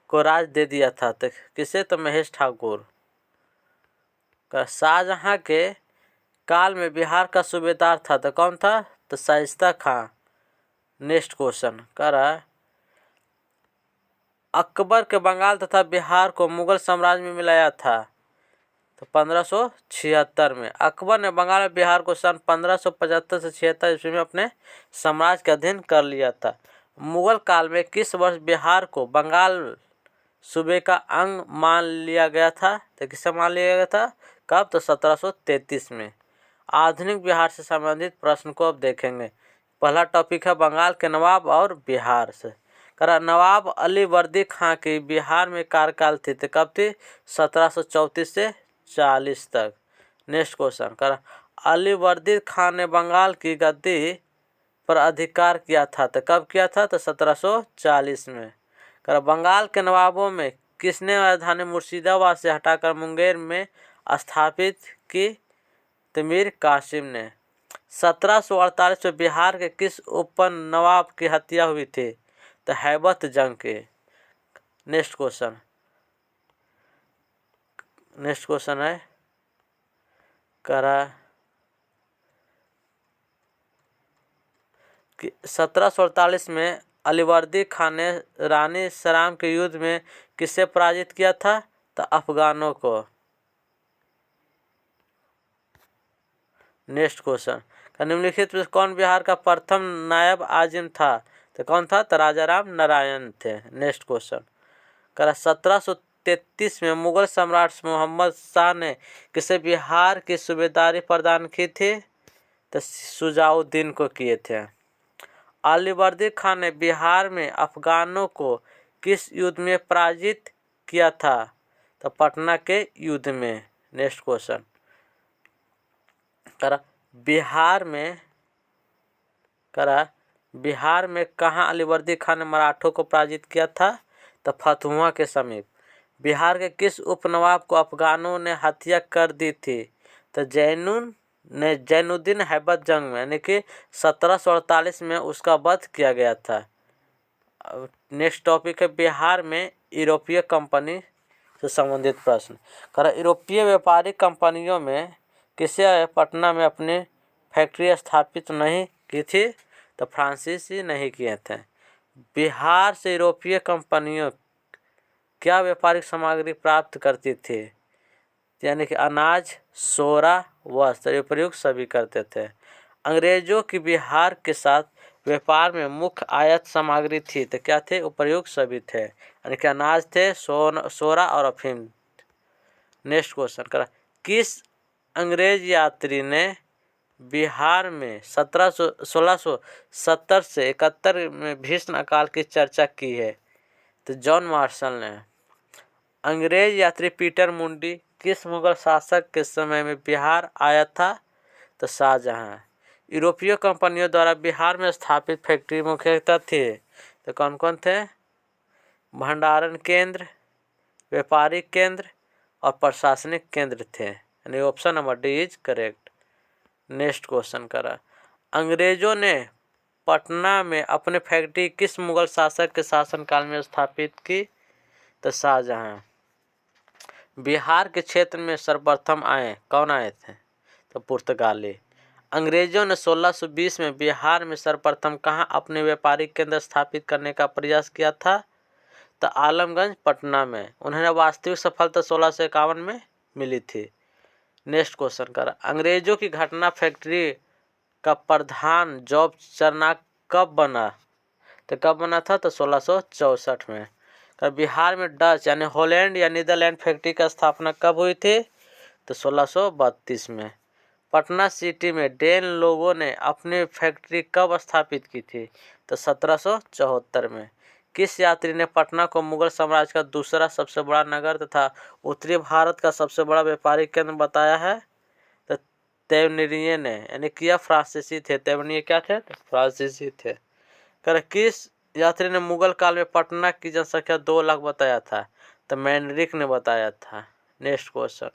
को राज दे दिया था? तो किसे? तो महेश ठाकुर। शाहजहां के काल में बिहार का सूबेदार था तो कौन था? तो शाइस्ता खां। नेक्स्ट क्वेश्चन करा, अकबर के बंगाल तथा बिहार को मुगल साम्राज्य में मिलाया था तो 1576 में। अकबर ने बंगाल और बिहार को सन 1575 से 76 ईस्वी में अपने साम्राज्य के अधीन कर लिया था। मुगल काल में किस वर्ष बिहार को बंगाल सूबे का अंग मान लिया गया था? तो किससे मान लिया गया था? कब? तो 1733 में। आधुनिक बिहार से संबंधित प्रश्न को अब देखेंगे। पहला टॉपिक है बंगाल के नवाब और बिहार से। नवाब अली वर्दी खां की बिहार में कार्यकाल थी तो कब थी? 1734 से 40 तक। नेक्स्ट क्वेश्चन अली वर्दी खां ने बंगाल की गद्दी पर अधिकार किया था तो कब किया था? तो 1740 में। बंगाल के नवाबों में किसने राजधानी मुर्शिदाबाद से हटाकर मुंगेर में स्थापित की? तो मीर कासिम ने। 1748 में बिहार के किस उप नवाब की हत्या हुई थी? तो हैबत जंग के। नेक्स्ट क्वेश्चन है 1748 में अलीवर्दी खान ने रानी सलाम के युद्ध में किसे पराजित किया था? तो अफगानों को। नेक्स्ट क्वेश्चन, निम्नलिखित में कौन बिहार का प्रथम नायब आजिम था? तो कौन था? तो राजा राम नारायण थे। नेक्स्ट क्वेश्चन, 1733 में मुगल सम्राट मोहम्मद शाह ने किसे बिहार की सूबेदारी प्रदान की थी? तो शुजाउद्दीन को किए थे। अलीवर्दी खान ने बिहार में अफगानों को किस युद्ध में पराजित किया था? तो पटना के युद्ध में। नेक्स्ट क्वेश्चन, बिहार में कहाँ अलीवर्दी खान ने मराठों को पराजित किया था? तो फतुहा के समीप। बिहार के किस उपनवाब को अफगानों ने हत्या कर दी थी? तो जैनुद्दीन हैबत जंग में, यानी कि 1748 में उसका वध किया गया था। नेक्स्ट टॉपिक है बिहार में यूरोपीय कंपनी से संबंधित प्रश्न। यूरोपीय व्यापारिक कंपनियों में किसे पटना में अपनी फैक्ट्री स्थापित नहीं की थी? तो फ्रांसीसी नहीं किए थे। बिहार से यूरोपीय कंपनियों क्या व्यापारिक सामग्री प्राप्त करती थी? यानी कि अनाज, सोरा, वस्त्र, प्रयुक्त सभी करते थे। अंग्रेजों की बिहार के साथ व्यापार में मुख्य आयात सामग्री थी, तो क्या थे? उपयुक्त सभी थे, यानी कि अनाज थे, सोरा और अफीम। नेक्स्ट क्वेश्चन, किस अंग्रेज यात्री ने बिहार में 1670 से 71 में भीषण अकाल की चर्चा की है? तो जॉन मार्शल ने। अंग्रेज यात्री पीटर मुंडी किस मुगल शासक के समय में बिहार आया था? तो शाहजहां। यूरोपीय कंपनियों द्वारा बिहार में स्थापित फैक्ट्री मुख्यतः थे, तो कौन कौन थे? भंडारण केंद्र, व्यापारिक केंद्र और प्रशासनिक केंद्र थे, यानी option number D is correct. Next question, अंग्रेजों ने पटना में अपनी फैक्ट्री किस मुगल शासक के शासनकाल में स्थापित की? तो शाहजहां। बिहार के क्षेत्र में सर्वप्रथम कौन आए थे? तो पुर्तगाली। अंग्रेजों ने 1620 में बिहार में सर्वप्रथम कहाँ अपने व्यापारिक केंद्र स्थापित करने का प्रयास किया था? तो आलमगंज, पटना में। उन्हें वास्तविक सफलता 1651 में मिली थी। नेक्स्ट क्वेश्चन, अंग्रेजों की घटना फैक्ट्री का प्रधान जॉब चरनाक कब बना? तो कब बना था? तो 1664 में। बिहार में डच यानी हॉलैंड या नीदरलैंड फैक्ट्री का स्थापना कब हुई थी? तो 1632 में। पटना सिटी में डेन लोगों ने अपनी फैक्ट्री कब स्थापित की थी? तो 1774 में। किस यात्री ने पटना को मुगल साम्राज्य का दूसरा सबसे बड़ा नगर तथा उत्तरी भारत का सबसे बड़ा व्यापारिक केंद्र बताया है? तो तेवनिये ने, यानी कि यह फ्रांसीसी थे। तेवनिये क्या थे? फ्रांसीसी थे। किस यात्री ने मुगल काल में पटना की जनसंख्या 2 लाख बताया था? तो मैनरिक ने बताया था। नेक्स्ट क्वेश्चन,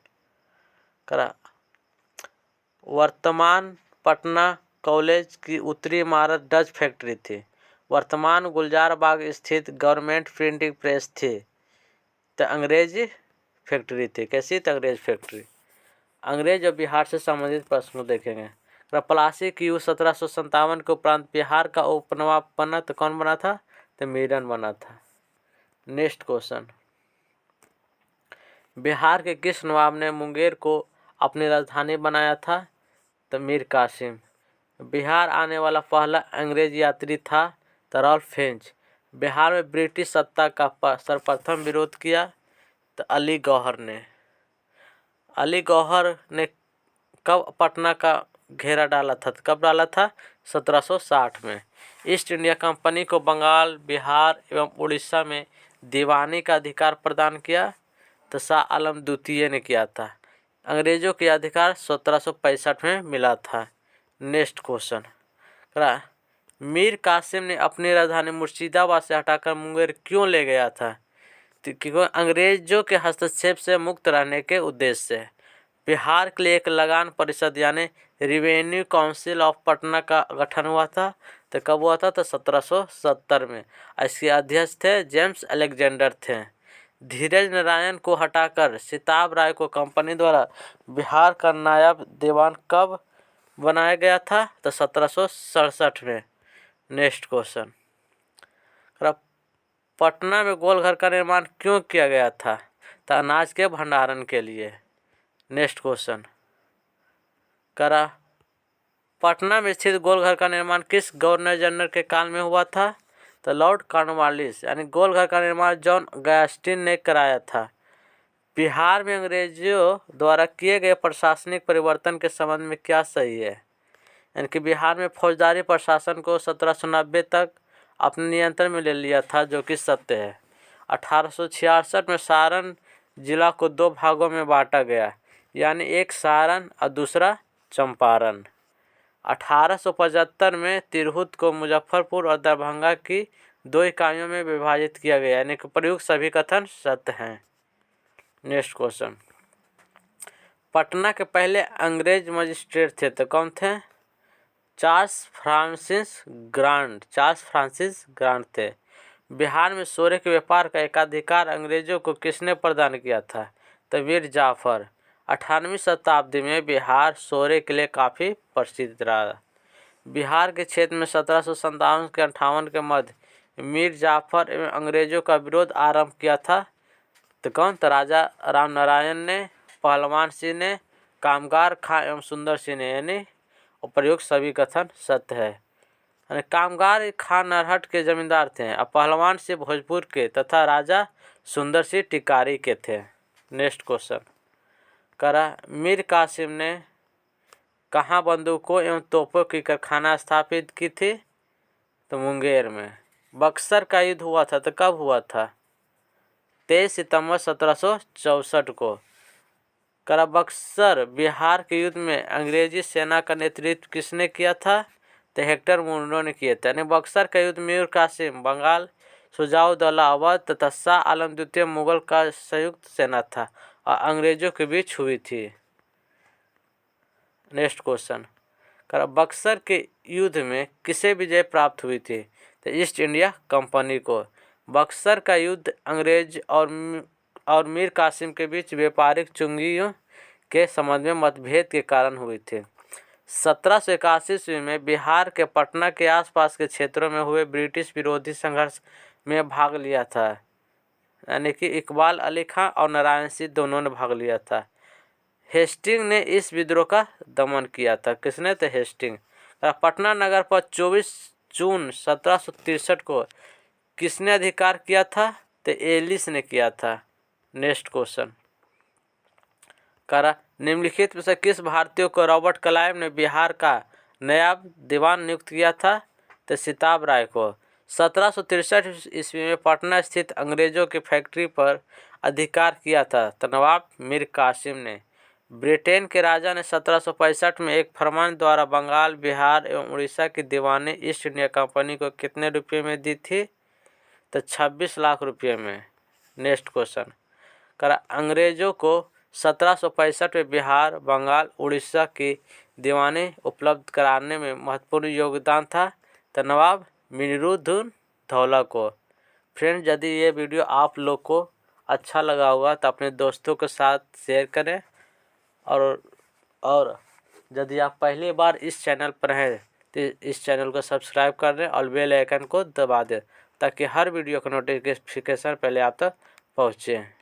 वर्तमान पटना कॉलेज की उत्तरी इमारत डच फैक्ट्री थी। वर्तमान गुलजार बाग स्थित गवर्नमेंट प्रिंटिंग प्रेस थी। तो अंग्रेजी फैक्ट्री थी। कैसी? तो अंग्रेज फैक्ट्री। अंग्रेज और बिहार से संबंधित प्रश्न देखेंगे। प्लासी की 1757 के उपरांत बिहार का उपनवाब बना, तो कौन बना था? तो मीरन बना था। नेक्स्ट क्वेश्चन, बिहार के किस नवाब ने मुंगेर को अपनी राजधानी बनाया था? तो मीर कासिम। बिहार आने वाला पहला अंग्रेज यात्री था तो रॉल्फ फिंच। बिहार में ब्रिटिश सत्ता का सर्वप्रथम विरोध किया तो अली गौहर ने। अली गौहर ने कब पटना का घेरा डाला था? तो कब डाला था? 1760 में। ईस्ट इंडिया कंपनी को बंगाल, बिहार एवं उड़ीसा में दीवानी का अधिकार प्रदान किया तो शाह आलम द्वितीय ने किया था। अंग्रेजों के अधिकार 1765 में मिला था। नेक्स्ट क्वेश्चन, मीर कासिम ने अपनी राजधानी मुर्शिदाबाद से हटाकर मुंगेर क्यों ले गया था? क्योंकि अंग्रेजों के हस्तक्षेप से मुक्त रहने के उद्देश्य से। बिहार के लिए एक लगान परिषद यानी रिवेन्यू काउंसिल ऑफ पटना का गठन हुआ था। तो कब हुआ था? तो 1770 में। इसके अध्यक्ष थे जेम्स अलेक्जेंडर थे। धीरज नारायण को हटाकर सिताब राय को कंपनी द्वारा बिहार का नायब दीवान कब बनाया गया था? तो 1767 में। नेक्स्ट क्वेश्चन, पटना में गोलघर का निर्माण क्यों किया गया था? तो अनाज के भंडारण के लिए। नेक्स्ट क्वेश्चन, पटना में स्थित गोलघर का निर्माण किस गवर्नर जनरल के काल में हुआ था? तो लॉर्ड कॉर्नवालिस। यानी गोलघर का निर्माण जॉन गैस्टिन ने कराया था। बिहार में अंग्रेजों द्वारा किए गए प्रशासनिक परिवर्तन के संबंध में क्या सही है? यानी कि बिहार में फौजदारी प्रशासन को 1790 तक अपने नियंत्रण में ले लिया था, जो कि सत्य है। 1866 में सारण जिला को 2 भागों में बांटा गया, यानी एक सारण और दूसरा चंपारण। 1875 में तिरहुत को मुजफ्फरपुर और दरभंगा की 2 इकाइयों में विभाजित किया गया, यानी कि प्रयुक्त सभी कथन सत्य हैं। नेक्स्ट क्वेश्चन, पटना के पहले अंग्रेज मजिस्ट्रेट थे तो कौन थे? चार्ल्स फ्रांसिस ग्रांट थे। बिहार में सोरे के व्यापार का एकाधिकार अंग्रेजों को किसने प्रदान किया था? तो मीर जाफर। 18वीं शताब्दी में बिहार सोरे के लिए काफ़ी प्रसिद्ध रहा। बिहार के क्षेत्र में 1757 के 58 के मध्य मीर जाफर एवं अंग्रेजों का विरोध आरंभ किया था तो कौन? तो राजा रामनारायण ने, पहलवान सिंह ने, कामगार खां एवं सुंदर सिंह ने, यानी प्रयुक्त सभी कथन सत्य है। यानी कामगार खां नरहट के जमींदार थे और पहलवान सिंह भोजपुर के तथा राजा सुंदर सिंह टिकारी के थे। नेक्स्ट क्वेश्चन, मीर कासिम ने कहाँ बंदूकों एवं तोपों की कारखाना स्थापित की थी? तो मुंगेर में। बक्सर का युद्ध हुआ था तो कब हुआ था? 23 सितंबर 1764 को। बक्सर बिहार के युद्ध में अंग्रेजी सेना का नेतृत्व किसने किया था? तो हेक्टर मुनरो ने किया था। यानी बक्सर का युद्ध मीर कासिम, बंगाल, शुजाउद्दौला अवध तथा शाह आलम द्वितीय मुगल का संयुक्त सेना था और अंग्रेजों के बीच हुई थी। नेक्स्ट क्वेश्चन, बक्सर के युद्ध में किसे विजय प्राप्त हुई थी? तो ईस्ट इंडिया कंपनी को। बक्सर का युद्ध अंग्रेज और मीर कासिम के बीच व्यापारिक चुंगियों के संबंध में मतभेद के कारण हुई थी। 1781 ईस्वी में बिहार के पटना के आसपास के क्षेत्रों में हुए ब्रिटिश विरोधी संघर्ष में भाग लिया था, यानी कि इकबाल अली खां और नारायण सिंह दोनों ने भाग लिया था। हेस्टिंग ने इस विद्रोह का दमन किया था। किसने? तो हेस्टिंग। पटना नगर पर 24 जून 1763 को किसने अधिकार किया था? तो एलिस ने किया था। नेक्स्ट क्वेश्चन, निम्नलिखित में से किस भारतीय को रॉबर्ट क्लाइव ने बिहार का नायब दीवान नियुक्त किया था? तो सिताब राय को। 1763 ईस्वी में पटना स्थित अंग्रेजों की फैक्ट्री पर अधिकार किया था तो नवाब मीर कासिम ने। ब्रिटेन के राजा ने 1765 में एक फरमान द्वारा बंगाल, बिहार एवं उड़ीसा की दीवानी ईस्ट इंडिया कंपनी को कितने रुपये में दी थी? तो 26 लाख रुपये में। नेक्स्ट क्वेश्चन, अंग्रेजों को 1765 में बिहार, बंगाल, उड़ीसा की दीवानी उपलब्ध कराने में महत्वपूर्ण योगदान था तो नवाब मीरुद्दौला को। फ्रेंड्स, यदि ये वीडियो आप लोग को अच्छा लगा होगा तो अपने दोस्तों के साथ शेयर करें और यदि आप पहली बार इस चैनल पर हैं तो इस चैनल को सब्सक्राइब कर दें और बेल आइकन को दबा दें ताकि हर वीडियो का नोटिफिकेशन पहले आप तक पहुँचे।